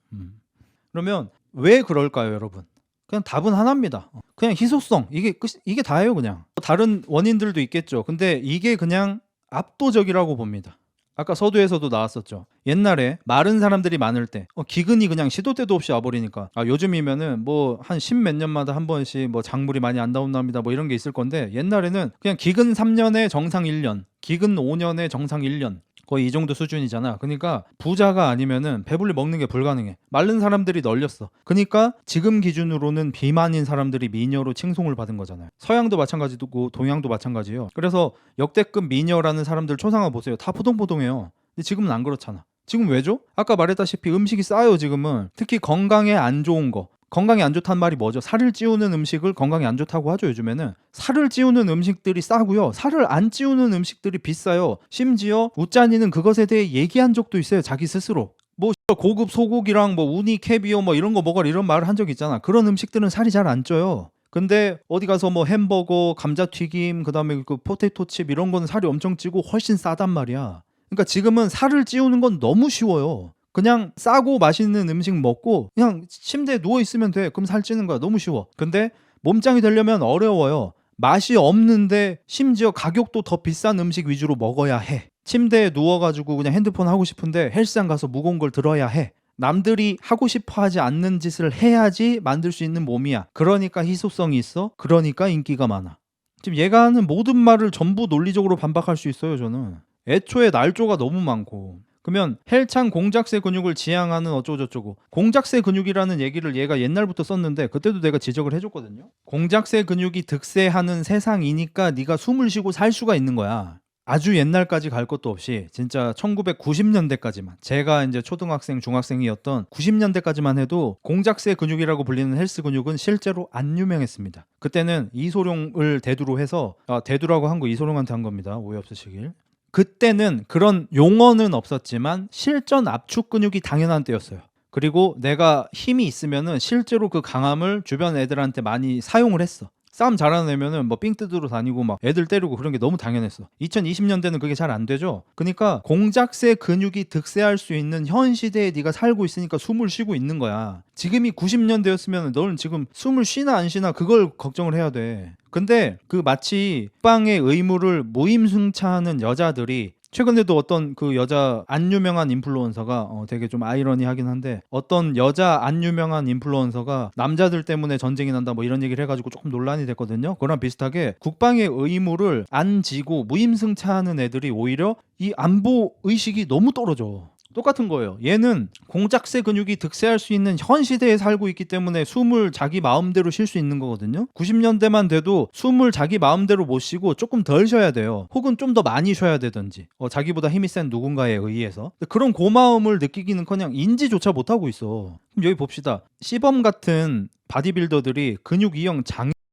그러면 왜 그럴까요, 여러분? 그냥 답은 하나입니다. 그냥 희소성. 이게 다예요, 그냥. 다른 원인들도 있겠죠. 근데 이게 그냥 압도적이라고 봅니다. 아까 서두에서도 나왔었죠. 옛날에 마른 사람들이 많을 때 기근이 그냥 시도 때도 없이 와버리니까 요즘이면은 뭐 한 10몇 년마다 한 번씩 뭐 작물이 많이 안 나온답니다 뭐 이런 게 있을 건데 옛날에는 그냥 기근 3년에 정상 1년 기근 5년에 정상 1년 거의 이 정도 수준이잖아. 그러니까 부자가 아니면은 배불리 먹는 게 불가능해. 마른 사람들이 널렸어. 그러니까 지금 기준으로는 비만인 사람들이 미녀로 칭송을 받은 거잖아요. 서양도 마찬가지고 동양도 마찬가지예요. 그래서 역대급 미녀라는 사람들 초상화 보세요. 다 포동포동해요. 근데 지금은 안 그렇잖아. 지금 왜죠? 아까 말했다시피 음식이 싸요. 지금은 특히 건강에 안 좋은 거. 건강에 안 좋다는 말이 뭐죠? 살을 찌우는 음식을 건강에 안 좋다고 하죠. 요즘에는 살을 찌우는 음식들이 싸고요, 살을 안 찌우는 음식들이 비싸요. 심지어 우짜니는 그것에 대해 얘기한 적도 있어요. 자기 스스로 뭐 고급 소고기랑 뭐 우니 캐비어 뭐 이런 거 먹어라 이런 말을 한 적 있잖아. 그런 음식들은 살이 잘 안 쪄요. 근데 어디 가서 뭐 햄버거, 감자튀김, 그다음에 그 포테이토칩 이런 거는 살이 엄청 찌고 훨씬 싸단 말이야. 그러니까 지금은 살을 찌우는 건 너무 쉬워요. 그냥 싸고 맛있는 음식 먹고 그냥 침대에 누워 있으면 돼. 그럼 살찌는 거야. 너무 쉬워. 근데 몸짱이 되려면 어려워요. 맛이 없는데 심지어 가격도 더 비싼 음식 위주로 먹어야 해. 침대에 누워가지고 그냥 핸드폰 하고 싶은데 헬스장 가서 무거운 걸 들어야 해. 남들이 하고 싶어 하지 않는 짓을 해야지 만들 수 있는 몸이야. 그러니까 희소성이 있어. 그러니까 인기가 많아. 지금 얘가 하는 모든 말을 전부 논리적으로 반박할 수 있어요. 저는 애초에 날조가 너무 많고. 그러면 헬창 공작새 근육을 지향하는 어쩌고저쩌고, 공작새 근육이라는 얘기를 얘가 옛날부터 썼는데 그때도 내가 지적을 해줬거든요. 공작새 근육이 득세하는 세상이니까 네가 숨을 쉬고 살 수가 있는 거야. 아주 옛날까지 갈 것도 없이 진짜 1990년대까지만, 제가 이제 초등학생 중학생이었던 90년대까지만 해도 공작새 근육이라고 불리는 헬스 근육은 실제로 안 유명했습니다. 그때는 이소룡을 대두로 해서, 대두라고 한 거 이소룡한테 한 겁니다. 오해 없으시길. 그때는 그런 용어는 없었지만 실전 압축 근육이 당연한 때였어요. 그리고 내가 힘이 있으면은 실제로 그 강함을 주변 애들한테 많이 사용을 했어. 싸움 잘하는 애면은 뭐 삥 뜯으러 다니고 막 애들 때리고 그런 게 너무 당연했어. 2020년대는 그게 잘 안 되죠. 그러니까 공작새 근육이 득세할 수 있는 현 시대에 네가 살고 있으니까 숨을 쉬고 있는 거야. 지금이 90년대였으면 너는 지금 숨을 쉬나 안 쉬나 그걸 걱정을 해야 돼. 근데 그 마치 국방의 의무를 무임승차하는 여자들이 최근에도 어떤 그 여자 안 유명한 인플루언서가 되게 좀 아이러니하긴 한데 어떤 여자 안 유명한 인플루언서가 남자들 때문에 전쟁이 난다 뭐 이런 얘기를 해가지고 조금 논란이 됐거든요. 그거랑 비슷하게 국방의 의무를 안 지고 무임승차하는 애들이 오히려 이 안보 의식이 너무 떨어져. 똑같은 거예요. 얘는 공작새 근육이 득세할 수 있는 현 시대에 살고 있기 때문에 숨을 자기 마음대로 쉴 수 있는 거거든요. 90년대만 돼도 숨을 자기 마음대로 못 쉬고 조금 덜 쉬어야 돼요. 혹은 좀 더 많이 쉬어야 되든지 자기보다 힘이 센 누군가에 의해서. 그런 고마움을 느끼기는커녕 인지조차 못하고 있어. 그럼 여기 봅시다. 시범 같은 바디빌더들이 근육 이형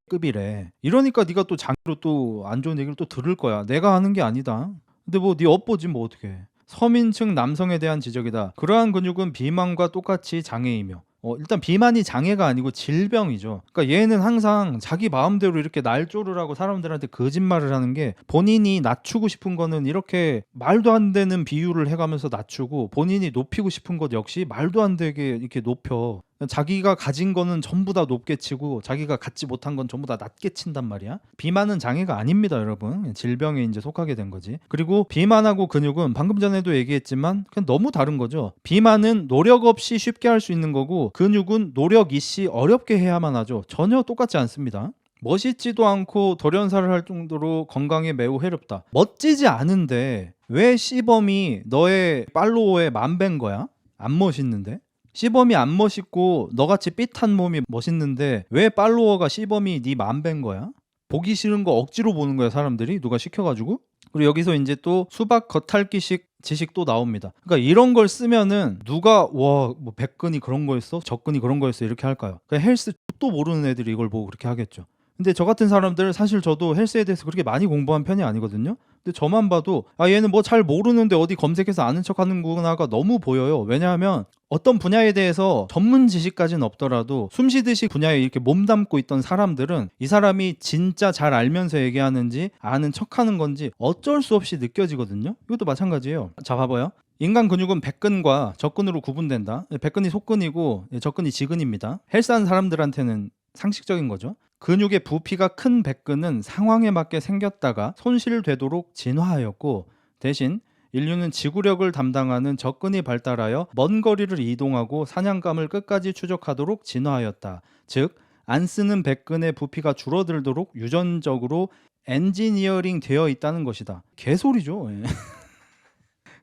장급이래. 이러니까 네가 또 장으로 또 안 좋은 얘기를 또 들을 거야. 내가 하는 게 아니다. 근데 뭐 네 업보지 뭐 어떡해. 서민층 남성에 대한 지적이다. 그러한 근육은 비만과 똑같이 장애이며 일단 비만이 장애가 아니고 질병이죠. 그러니까 얘는 항상 자기 마음대로 이렇게 날조를 사람들한테 거짓말을 하는 게 본인이 낮추고 싶은 거는 이렇게 말도 안 되는 비유를 해가면서 낮추고 본인이 높이고 싶은 것 역시 말도 안 되게 이렇게 높여. 자기가 가진 거는 전부 다 높게 치고 자기가 갖지 못한 건 전부 다 낮게 친단 말이야. 비만은 장애가 아닙니다, 여러분. 질병에 이제 속하게 된 거지. 그리고 비만하고 근육은 방금 전에도 얘기했지만 그냥 너무 다른 거죠. 비만은 노력 없이 쉽게 할 수 있는 거고 근육은 노력 있이 어렵게 해야만 하죠. 전혀 똑같지 않습니다. 멋있지도 않고 돌연사를 할 정도로 건강에 매우 해롭다. 멋지지 않은데 왜 시범이 너의 팔로워에 만배인 거야? 안 멋있는데? 시범이 안 멋있고 너같이 삐탄 몸이 멋있는데 왜 팔로워가 시범이 네 만배인 거야? 보기 싫은 거 억지로 보는 거야 사람들이 누가 시켜가지고. 그리고 여기서 이제 또 수박 겉핥기식 지식 또 나옵니다. 그러니까 이런 걸 쓰면은 누가 와 뭐 백근이 그런 거였어? 적근이 그런 거였어? 이렇게 할까요? 그러니까 헬스 또 모르는 애들이 이걸 보고 그렇게 하겠죠. 근데 저 같은 사람들은 사실 저도 헬스에 대해서 그렇게 많이 공부한 편이 아니거든요. 근데 저만 봐도 얘는 뭐 잘 모르는데 어디 검색해서 아는 척 하는구나가 너무 보여요. 왜냐하면 어떤 분야에 대해서 전문 지식까지는 없더라도 숨쉬듯이 분야에 이렇게 몸담고 있던 사람들은 이 사람이 진짜 잘 알면서 얘기하는지 아는 척하는 건지 어쩔 수 없이 느껴지거든요. 이것도 마찬가지예요. 자, 봐봐요. 인간 근육은 백근과 적근으로 구분된다. 백근이 속근이고 적근이 지근입니다. 헬스하는 사람들한테는 상식적인 거죠. 근육의 부피가 큰 백근은 상황에 맞게 생겼다가 손실되도록 진화하였고 대신 인류는 지구력을 담당하는 적근이 발달하여 먼 거리를 이동하고 사냥감을 끝까지 추적하도록 진화하였다. 즉, 안 쓰는 백근의 부피가 줄어들도록 유전적으로 엔지니어링 되어 있다는 것이다. 개소리죠.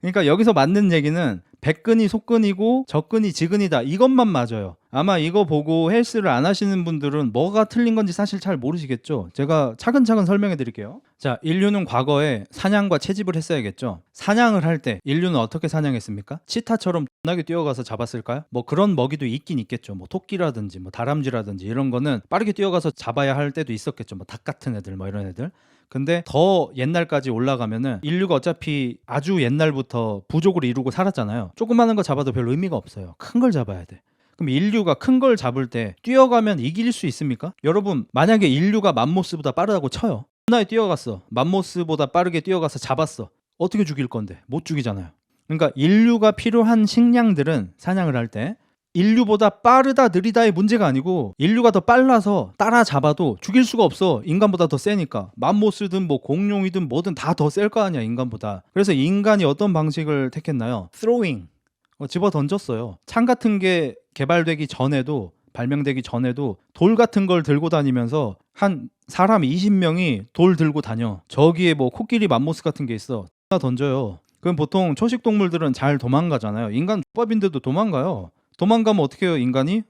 그러니까 여기서 맞는 얘기는 백근이 속근이고 적근이 지근이다. 이것만 맞아요. 아마 이거 보고 헬스를 안 하시는 분들은 뭐가 틀린 건지 사실 잘 모르시겠죠. 제가 차근차근 설명해 드릴게요. 자, 인류는 과거에 사냥과 채집을 했어야겠죠. 사냥을 할 때 인류는 어떻게 사냥했습니까? 치타처럼 존나게 뛰어가서 잡았을까요? 뭐 그런 먹이도 있긴 있겠죠. 뭐 토끼라든지 뭐 다람쥐라든지 이런 거는 빠르게 뛰어가서 잡아야 할 때도 있었겠죠. 뭐 닭 같은 애들 뭐 이런 애들. 근데 더 옛날까지 올라가면은 인류가 어차피 아주 옛날부터 부족을 이루고 살았잖아요. 조그마한 거 잡아도 별 의미가 없어요. 큰 걸 잡아야 돼. 그럼 인류가 큰 걸 잡을 때 뛰어가면 이길 수 있습니까? 여러분, 만약에 인류가 맘모스보다 빠르다고 쳐요. 나에 뛰어갔어. 맘모스보다 빠르게 뛰어가서 잡았어. 어떻게 죽일 건데? 못 죽이잖아요. 그러니까 인류가 필요한 식량들은 사냥을 할 때 인류보다 빠르다 느리다의 문제가 아니고 인류가 더 빨라서 따라잡아도 죽일 수가 없어. 인간보다 더 세니까. 맘모스든 뭐 공룡이든 뭐든 다 더 셀 거 아니야, 인간보다. 그래서 인간이 어떤 방식을 택했나요? throwing. 집어 던졌어요. 창 같은 게 개발되기 전에도 발명되기 전에도 돌 같은 걸 들고 다니면서 한 사람 20명이 돌 들고 다녀. 저기에 뭐 코끼리 맘모스 같은 게 있어. 던져요. 그럼 보통 초식 동물들은 잘 도망가잖아요. 인간 X밥인데도 도망가요. 도망가면 어떻게 해요, 인간이?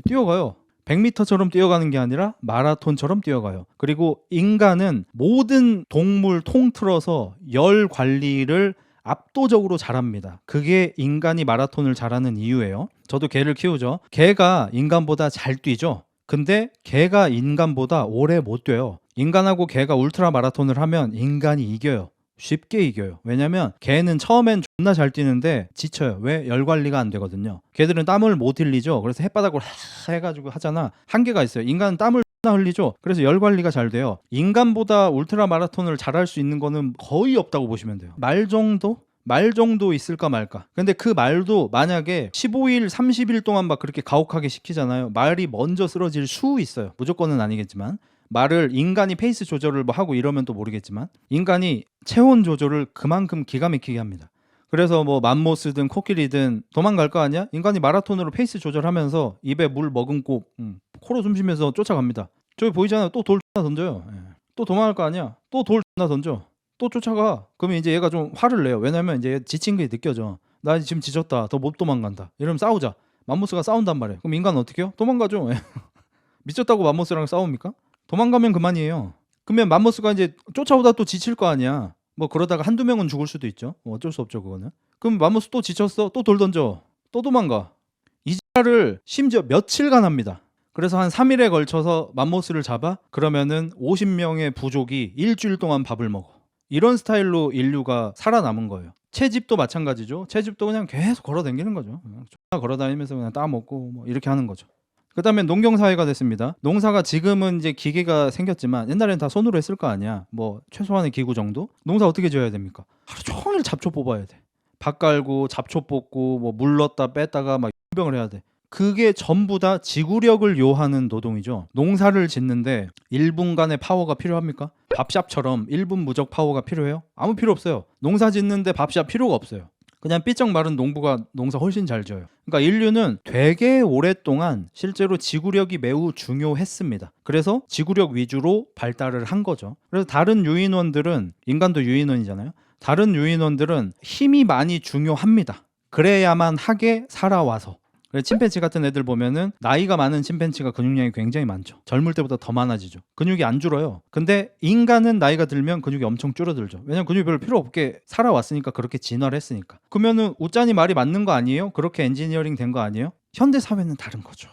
뛰어가요. 100m처럼 뛰어가는 게 아니라 마라톤처럼 뛰어가요. 그리고 인간은 모든 동물 통틀어서 열 관리를 압도적으로 잘합니다. 그게 인간이 마라톤을 잘하는 이유예요. 저도 개를 키우죠. 개가 인간보다 잘 뛰죠. 근데 개가 인간보다 오래 못 뛰어요. 인간하고 개가 울트라 마라톤을 하면 인간이 이겨요. 쉽게 이겨요. 왜냐면 걔는 처음엔 존나 잘 뛰는데 지쳐요. 왜? 열 관리가 안 되거든요. 걔들은 땀을 못 흘리죠. 그래서 햇바닥으로 해가지고 하잖아. 한계가 있어요. 인간은 땀을 존나 흘리죠. 그래서 열 관리가 잘 돼요. 인간보다 울트라 마라톤을 잘할 수 있는 거는 거의 없다고 보시면 돼요. 말 정도 있을까 말까. 근데 그 말도 만약에 15일, 30일 동안 막 그렇게 가혹하게 시키잖아요. 말이 먼저 쓰러질 수 있어요. 무조건은 아니겠지만. 말을 인간이 페이스 조절을 뭐 하고 이러면 또 모르겠지만 인간이 체온 조절을 그만큼 기가 막히게 합니다. 그래서 뭐 맘모스든 코끼리든 도망갈 거 아니야? 인간이 마라톤으로 페이스 조절하면서 입에 물 머금고 코로 숨 쉬면서 쫓아갑니다. 저기 보이잖아요. 또 돌 던져요. 예. 또 도망갈 거 아니야? 또 돌 던져. 또 쫓아가. 그러면 이제 얘가 좀 화를 내요. 왜냐면 이제 지친 게 느껴져. 나 지금 지쳤다. 더 못 도망간다. 이러면 싸우자. 맘모스가 싸운단 말이에요. 그럼 인간은 어떻게 해요? 도망가죠. 미쳤다고 맘모스랑 싸웁니까? 도망가면 그만이에요. 그러면 맘모스가 이제 쫓아오다 또 지칠 거 아니야. 뭐 그러다가 한두 명은 죽을 수도 있죠. 어쩔 수 없죠 그거는. 그럼 맘모스 또 지쳤어. 또 돌 던져. 또 도망가. 이 자를 심지어 며칠간 합니다. 그래서 한 3일에 걸쳐서 맘모스를 잡아? 그러면은 50명의 부족이 일주일 동안 밥을 먹어. 이런 스타일로 인류가 살아남은 거예요. 채집도 마찬가지죠. 채집도 그냥 계속 걸어 다니는 거죠. 존나 걸어 다니면서 그냥 따먹고 뭐 이렇게 하는 거죠. 그 다음에 농경사회가 됐습니다. 농사가 지금은 이제 기계가 생겼지만 옛날에는 다 손으로 했을 거 아니야. 뭐 최소한의 기구 정도? 농사 어떻게 지어야 됩니까? 하루 종일 잡초 뽑아야 돼. 밭 갈고 잡초 뽑고 뭐 물 넣었다 뺐다가 막 병을 해야 돼. 그게 전부 다 지구력을 요하는 노동이죠. 농사를 짓는데 1분간의 파워가 필요합니까? 밥샵처럼 1분 무적 파워가 필요해요? 아무 필요 없어요. 농사 짓는데 밥샵 필요가 없어요. 그냥 삐쩍 마른 농부가 농사 훨씬 잘 지어요. 그러니까 인류는 되게 오랫동안 실제로 지구력이 매우 중요했습니다. 그래서 지구력 위주로 발달을 한 거죠. 그래서 다른 유인원들은, 인간도 유인원이잖아요. 다른 유인원들은 힘이 많이 중요합니다. 그래야만 하게 살아와서. 그래서 침팬지 같은 애들 보면은 나이가 많은 침팬지가 근육량이 굉장히 많죠. 젊을 때보다 더 많아지죠. 근육이 안 줄어요. 근데 인간은 나이가 들면 근육이 엄청 줄어들죠. 왜냐면 근육이 별로 필요 없게 살아왔으니까, 그렇게 진화를 했으니까. 그러면은 우짠이 말이 맞는 거 아니에요? 그렇게 엔지니어링 된 거 아니에요? 현대 사회는 다른 거죠.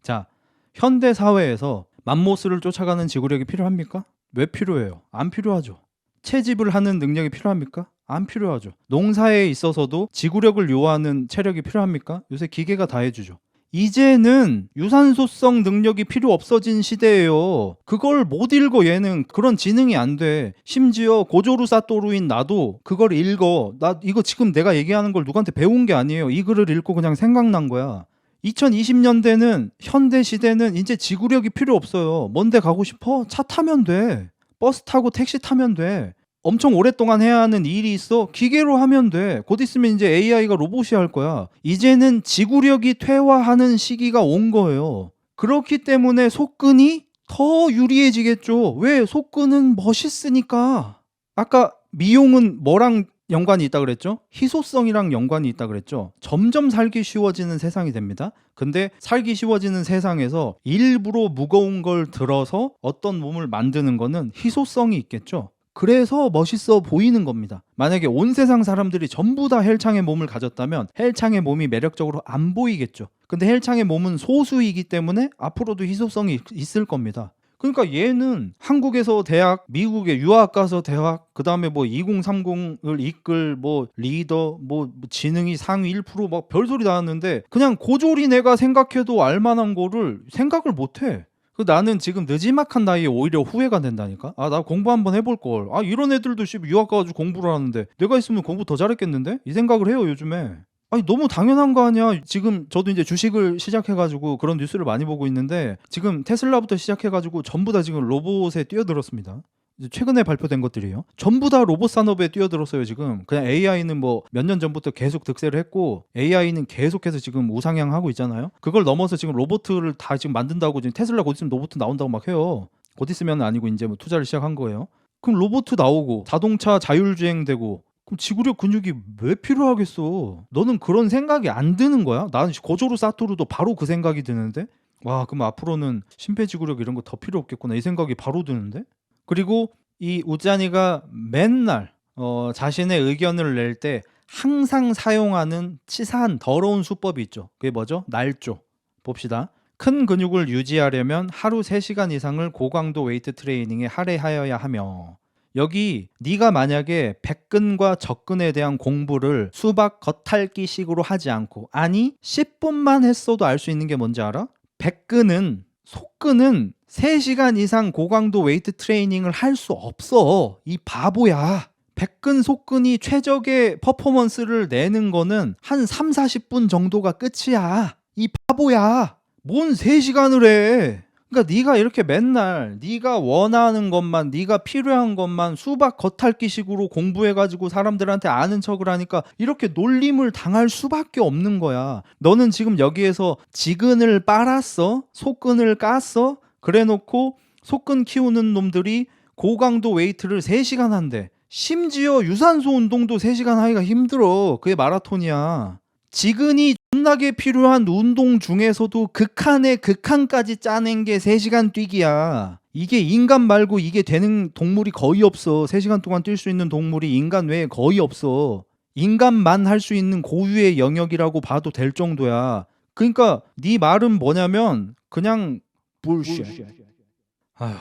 자, 현대 사회에서 맘모스를 쫓아가는 지구력이 필요합니까? 왜 필요해요? 안 필요하죠. 채집을 하는 능력이 필요합니까? 안 필요하죠. 농사에 있어서도 지구력을 요하는 체력이 필요합니까? 요새 기계가 다 해주죠. 이제는 유산소성 능력이 필요 없어진 시대예요. 그걸 못 읽어. 얘는 그런 지능이 안 돼. 심지어 고조루 사토루인 나도 그걸 읽어. 나 이거 지금 내가 얘기하는 걸 누구한테 배운 게 아니에요. 이 글을 읽고 그냥 생각난 거야. 2020년대는, 현대 시대는 이제 지구력이 필요 없어요. 먼데 가고 싶어? 차 타면 돼. 버스 타고 택시 타면 돼. 엄청 오랫동안 해야 하는 일이 있어? 기계로 하면 돼. 곧 있으면 이제 AI가 로봇이 할 거야. 이제는 지구력이 퇴화하는 시기가 온 거예요. 그렇기 때문에 속근이 더 유리해지겠죠. 왜? 속근은 멋있으니까. 아까 미용은 뭐랑 연관이 있다 그랬죠? 희소성이랑 연관이 있다 그랬죠? 점점 살기 쉬워지는 세상이 됩니다. 근데 살기 쉬워지는 세상에서 일부러 무거운 걸 들어서 어떤 몸을 만드는 거는 희소성이 있겠죠. 그래서 멋있어 보이는 겁니다. 만약에 온 세상 사람들이 전부 다 헬창의 몸을 가졌다면 헬창의 몸이 매력적으로 안 보이겠죠. 근데 헬창의 몸은 소수이기 때문에 앞으로도 희소성이 있을 겁니다. 그러니까 얘는 한국에서 대학, 미국에 유학 가서 대학, 그 다음에 뭐 2030을 이끌 뭐 리더, 뭐 지능이 상위 1% 막 별소리 나왔는데 그냥 고졸이 내가 생각해도 알만한 거를 생각을 못해. 나는 지금 느지막한 나이에 오히려 후회가 된다니까. 아, 나 공부 한번 해볼 걸. 아, 이런 애들도 유학 가가지고 공부를 하는데 내가 있으면 공부 더 잘했겠는데? 이 생각을 해요 요즘에. 아니, 너무 당연한 거 아니야. 지금 저도 이제 주식을 시작해가지고 그런 뉴스를 많이 보고 있는데 지금 테슬라부터 시작해가지고 전부 다 지금 로봇에 뛰어들었습니다. 최근에 발표된 것들이에요. 전부 다 로봇 산업에 뛰어들었어요 지금. 그냥 AI는 뭐 몇 년 전부터 계속 득세를 했고 AI는 계속해서 지금 우상향하고 있잖아요. 그걸 넘어서 지금 로봇을 다 지금 만든다고, 지금 테슬라 곧 있으면 로봇 나온다고 막 해요. 곧 있으면 아니고 이제 뭐 투자를 시작한 거예요. 그럼 로봇 나오고 자동차 자율주행되고 그럼 지구력 근육이 왜 필요하겠어? 너는 그런 생각이 안 드는 거야? 나는 고조루 사토루도 바로 그 생각이 드는데, 와, 그럼 앞으로는 심폐지구력 이런 거 더 필요 없겠구나 이 생각이 바로 드는데. 그리고 이 우짜니가 맨날 자신의 의견을 낼 때 항상 사용하는 치사한 더러운 수법이 있죠. 그게 뭐죠? 날조. 봅시다. 큰 근육을 유지하려면 하루 3시간 이상을 고강도 웨이트 트레이닝에 할애하여야 하며, 여기 네가 만약에 백근과 접근에 대한 공부를 수박 겉핥기식으로 하지 않고, 아니 10분만 했어도 알 수 있는 게 뭔지 알아? 백근은, 속근은 3시간 이상 고강도 웨이트 트레이닝을 할 수 없어. 이 바보야. 백근, 속근이 최적의 퍼포먼스를 내는 거는 한 3, 40분 정도가 끝이야. 이 바보야. 뭔 3시간을 해. 그러니까 네가 이렇게 맨날 네가 원하는 것만, 네가 필요한 것만 수박 겉핥기식으로 공부해가지고 사람들한테 아는 척을 하니까 이렇게 놀림을 당할 수밖에 없는 거야. 너는 지금 여기에서 지근을 빨았어? 속근을 깠어? 그래놓고 속근 키우는 놈들이 고강도 웨이트를 3시간 한대. 심지어 유산소 운동도 3시간 하기가 힘들어. 그게 마라톤이야. 지근이 존나게 필요한 운동 중에서도 극한의 극한까지 짜낸 게 3시간 뛰기야. 이게 인간 말고 이게 되는 동물이 거의 없어. 3시간 동안 뛸 수 있는 동물이 인간 외에 거의 없어. 인간만 할 수 있는 고유의 영역이라고 봐도 될 정도야. 그러니까 네 말은 뭐냐면 그냥 불쉣. 아휴.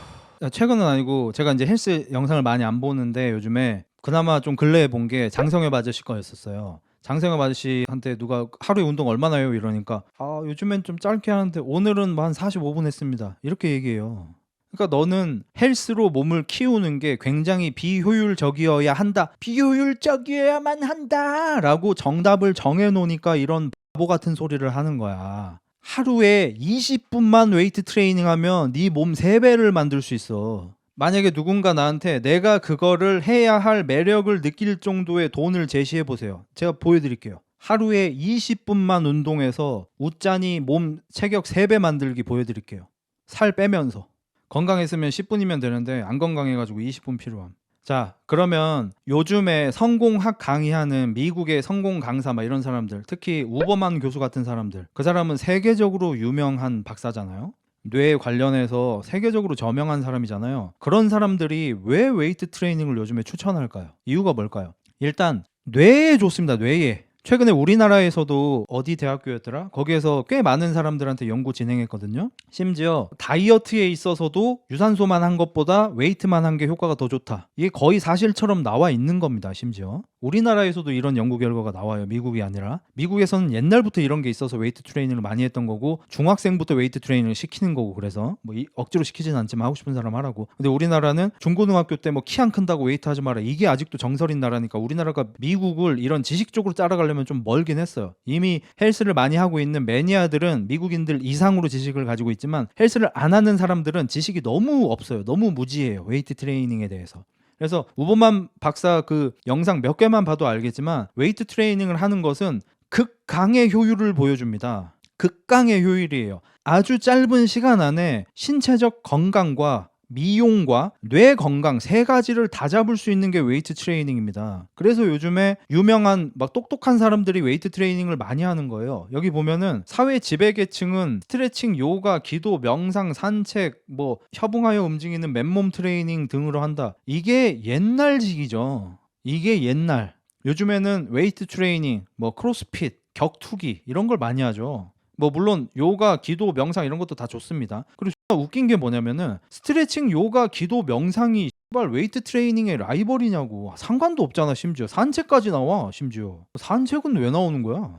최근은 아니고 제가 이제 헬스 영상을 많이 안 보는데 요즘에 그나마 좀 근래에 본 게 장성엽 아저씨 거였었어요. 장성엽 아저씨한테 누가 하루에 운동 얼마나 해요? 이러니까 요즘엔 좀 짧게 하는데 오늘은 뭐 한 45분 했습니다. 이렇게 얘기해요. 그러니까 너는 헬스로 몸을 키우는 게 굉장히 비효율적이어야 한다. 비효율적이어야만 한다. 라고 정답을 정해놓으니까 이런 바보 같은 소리를 하는 거야. 하루에 20분만 웨이트 트레이닝 하면 네 몸 3배를 만들 수 있어. 만약에 누군가 나한테 내가 그거를 해야 할 매력을 느낄 정도의 돈을 제시해 보세요. 제가 보여드릴게요. 하루에 20분만 운동해서 웃자니 몸 체격 3배 만들기 보여드릴게요. 살 빼면서. 건강했으면 10분이면 되는데 안 건강해가지고 20분 필요함. 자, 그러면 요즘에 성공학 강의하는 미국의 성공 강사 막 이런 사람들, 특히 우버만 교수 같은 사람들, 그 사람은 세계적으로 유명한 박사잖아요. 뇌 관련해서 세계적으로 저명한 사람이잖아요. 그런 사람들이 왜 웨이트 트레이닝을 요즘에 추천할까요? 이유가 뭘까요? 일단 뇌에 좋습니다. 뇌에. 최근에 우리나라에서도 어디 대학교였더라? 거기에서 꽤 많은 사람들한테 연구 진행했거든요. 심지어 다이어트에 있어서도 유산소만 한 것보다 웨이트만 한 게 효과가 더 좋다. 이게 거의 사실처럼 나와 있는 겁니다. 심지어 우리나라에서도 이런 연구 결과가 나와요. 미국이 아니라. 미국에서는 옛날부터 이런 게 있어서 웨이트 트레이닝을 많이 했던 거고, 중학생부터 웨이트 트레이닝을 시키는 거고, 그래서 뭐 억지로 시키진 않지만 하고 싶은 사람 하라고. 근데 우리나라는 중고등학교 때 뭐 키 안 큰다고 웨이트 하지 마라, 이게 아직도 정설인 나라니까 우리나라가 미국을 이런 지식적으로 따라가려면 좀 멀긴 했어요. 이미 헬스를 많이 하고 있는 매니아들은 미국인들 이상으로 지식을 가지고 있지만 헬스를 안 하는 사람들은 지식이 너무 없어요. 너무 무지해요. 웨이트 트레이닝에 대해서. 그래서 우버만 박사 그 영상 몇 개만 봐도 알겠지만 웨이트 트레이닝을 하는 것은 극강의 효율을 보여줍니다. 극강의 효율이에요. 아주 짧은 시간 안에 신체적 건강과 미용과 뇌 건강 3가지를 다 잡을 수 있는 게 웨이트 트레이닝입니다. 그래서 요즘에 유명한 막 똑똑한 사람들이 웨이트 트레이닝을 많이 하는 거예요. 여기 보면은 사회 지배계층은 스트레칭, 요가, 기도, 명상, 산책, 뭐 협응하여 움직이는 맨몸 트레이닝 등으로 한다. 이게 옛날식이죠. 이게 옛날. 요즘에는 웨이트 트레이닝, 뭐 크로스핏, 격투기 이런 걸 많이 하죠. 뭐 물론 요가, 기도, 명상 이런 것도 다 좋습니다. 그리고 웃긴 게 뭐냐면은 스트레칭, 요가, 기도, 명상이 씨발 웨이트 트레이닝의 라이벌이냐고. 상관도 없잖아. 심지어 산책까지 나와. 심지어 산책은 왜 나오는 거야?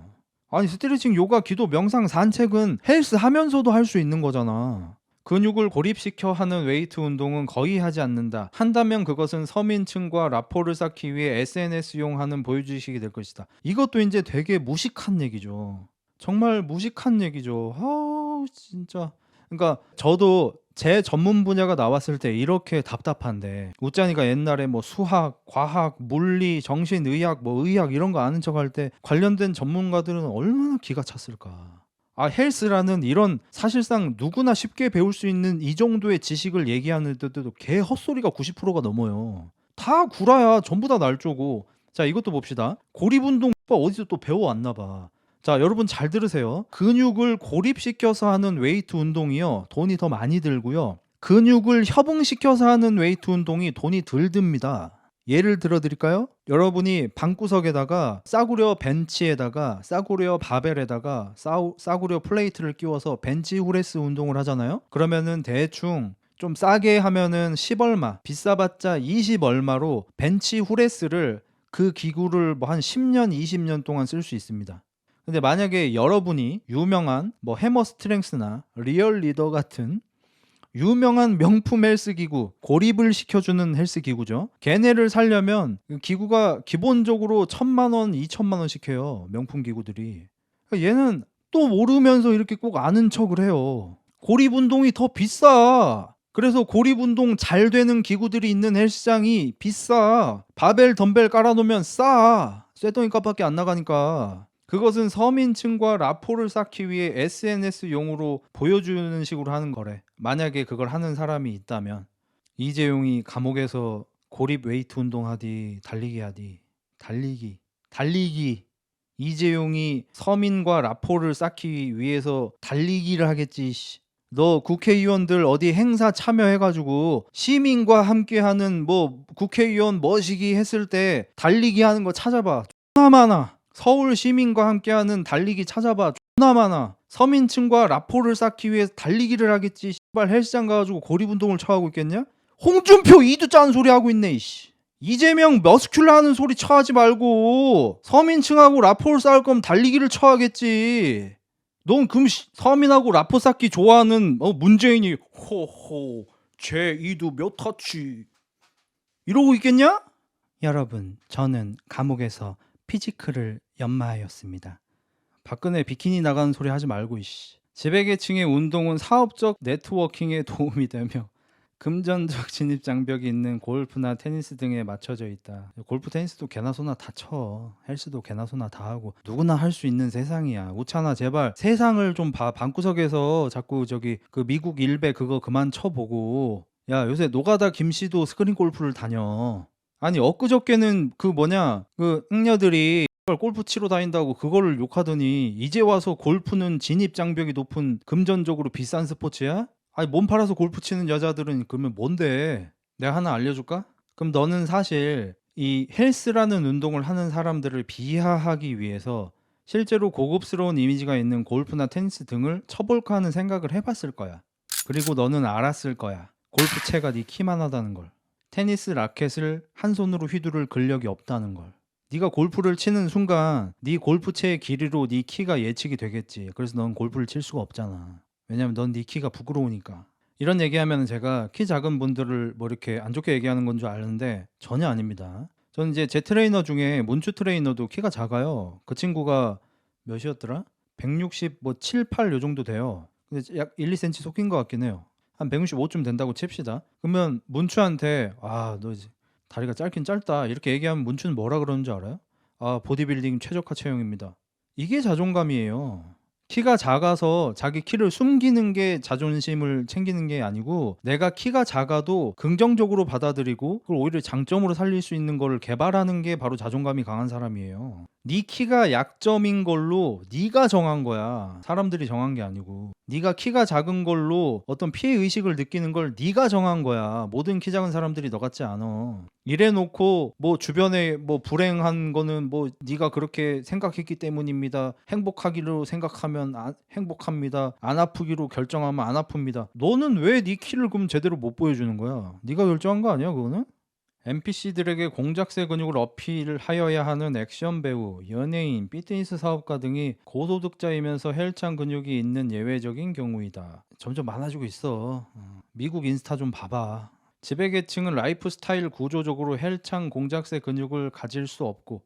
아니 스트레칭, 요가, 기도, 명상, 산책은 헬스 하면서도 할 수 있는 거잖아. 근육을 고립시켜 하는 웨이트 운동은 거의 하지 않는다. 한다면 그것은 서민층과 라포를 쌓기 위해 SNS용 하는 보여주식이 될 것이다. 이것도 이제 되게 무식한 얘기죠. 정말 무식한 얘기죠. 진짜. 그러니까 저도 제 전문 분야가 나왔을 때 이렇게 답답한데, 웃자니가 옛날에 뭐 수학, 과학, 물리, 정신의학, 뭐 의학 이런 거 아는 척 할 때 관련된 전문가들은 얼마나 기가 찼을까. 헬스라는 이런 사실상 누구나 쉽게 배울 수 있는 이 정도의 지식을 얘기하는데도 개 헛소리가 90%가 넘어요. 다 구라야. 전부 다 날조고. 자, 이것도 봅시다. 고립운동 어디서 또 배워왔나 봐. 자, 여러분 잘 들으세요. 근육을 고립시켜서 하는 웨이트 운동이요, 돈이 더 많이 들고요. 근육을 협응시켜서 하는 웨이트 운동이 돈이 덜 듭니다. 예를 들어 드릴까요? 여러분이 방구석에다가 싸구려 벤치에다가 싸구려 바벨에다가 싸구려 플레이트를 끼워서 벤치 후레스 운동을 하잖아요. 그러면은 대충 좀 싸게 하면은 10얼마, 비싸봤자 20얼마로 벤치 후레스를 그 기구를 뭐 한 10년, 20년 동안 쓸 수 있습니다. 근데 만약에 여러분이 유명한 뭐 해머 스트렝스나 리얼 리더 같은 유명한 명품 헬스 기구, 고립을 시켜주는 헬스 기구죠. 걔네를 사려면 그 기구가 기본적으로 1,000만 원, 2,000만 원씩 해요. 명품 기구들이. 그러니까 얘는 또 모르면서 이렇게 꼭 아는 척을 해요. 고립 운동이 더 비싸. 그래서 고립 운동 잘 되는 기구들이 있는 헬스장이 비싸. 바벨 덤벨 깔아놓으면 싸. 쇳돈이 값밖에 안 나가니까. 그것은 서민층과 라포를 쌓기 위해 SNS용으로 보여주는 식으로 하는 거래. 만약에 그걸 하는 사람이 있다면. 이재용이 감옥에서 고립 웨이트 운동하디, 달리기 하디. 달리기. 이재용이 서민과 라포를 쌓기 위해서 달리기를 하겠지. 너 국회의원들 어디 행사 참여해가지고 시민과 함께하는 뭐 국회의원 머시기 했을 때 달리기 하는 거 찾아봐. 존나 많아. 서울 시민과 함께하는 달리기 찾아봐. 존나 많아. 서민층과 라포를 쌓기 위해서 달리기를 하겠지. 씨발 헬스장 가가지고 고립운동을 쳐하고 있겠냐? 홍준표 이도 짜는 소리 하고 있네. 이씨. 이재명 머스큘러 하는 소리 쳐하지 말고 서민층하고 라포를 쌓을 거면 달리기를 쳐하겠지. 넌 그럼 서민하고 라포 쌓기 좋아하는 문재인이 호호 제2도 몇 터치 이러고 있겠냐? 여러분, 저는 감옥에서 피지크를 연마하였습니다. 박근혜 비키니 나가는 소리 하지 말고 이씨. 지배계층의 운동은 사업적 네트워킹에 도움이 되며 금전적 진입 장벽이 있는 골프나 테니스 등에 맞춰져 있다. 골프 테니스도 개나 소나 다 쳐. 헬스도 개나 소나 다 하고 누구나 할 수 있는 세상이야. 우찬아 제발 세상을 좀 봐. 방구석에서 자꾸 저기 그 미국 일배 그거 그만 쳐보고. 야 요새 노가다 김씨도 스크린 골프를 다녀. 아니 엊그저께는 그 뭐냐 그 응녀들이 골프 치러 다닌다고 그거를 욕하더니 이제 와서 골프는 진입 장벽이 높은 금전적으로 비싼 스포츠야? 아니 몸 팔아서 골프 치는 여자들은 그러면 뭔데? 내가 하나 알려줄까? 그럼 너는 사실 이 헬스라는 운동을 하는 사람들을 비하하기 위해서 실제로 고급스러운 이미지가 있는 골프나 테니스 등을 쳐볼까 하는 생각을 해봤을 거야. 그리고 너는 알았을 거야. 골프채가 네 키만 하다는 걸. 테니스 라켓을 한 손으로 휘두를 근력이 없다는 걸. 네가 골프를 치는 순간 네 골프채의 길이로 네 키가 예측이 되겠지. 그래서 넌 골프를 칠 수가 없잖아. 왜냐면 넌 네 키가 부끄러우니까. 이런 얘기하면 제가 키 작은 분들을 뭐 이렇게 안 좋게 얘기하는 건 줄 아는데 전혀 아닙니다. 저는 이제 제 트레이너 중에 몬추 트레이너도 키가 작아요. 그 친구가 몇이었더라? 160 뭐 7, 8 요 정도 돼요. 근데 약 1, 2cm 속인 것 같긴 해요. 한 165쯤 된다고 칩시다. 그러면 몬추한테 너 이제 다리가 짧긴 짧다 이렇게 얘기하면 몬추는 뭐라 그러는 줄 알아요? 보디빌딩 최적화 체형입니다. 이게 자존감이에요. 키가 작아서 자기 키를 숨기는 게 자존심을 챙기는 게 아니고 내가 키가 작아도 긍정적으로 받아들이고 그걸 오히려 장점으로 살릴 수 있는 거를 개발하는 게 바로 자존감이 강한 사람이에요. 네 키가 약점인 걸로 네가 정한 거야. 사람들이 정한 게 아니고. 네가 키가 작은 걸로 어떤 피해 의식을 느끼는 걸 네가 정한 거야. 모든 키 작은 사람들이 너 같지 않아. 이래놓고 뭐 주변에 뭐 불행한 거는 뭐 네가 그렇게 생각했기 때문입니다. 행복하기로 생각하면 행복합니다. 안 아프기로 결정하면 안 아픕니다. 너는 왜 네 키를 그럼 제대로 못 보여주는 거야? 네가 결정한 거 아니야 그거는? NPC들에게 공작새 근육을 어필하여야 하는 액션 배우, 연예인, 피트니스 사업가 등이 고소득자이면서 헬창 근육이 있는 예외적인 경우이다. 점점 많아지고 있어. 미국 인스타 좀 봐봐. 지배계층은 라이프 스타일 구조적으로 헬창 공작새 근육을 가질 수 없고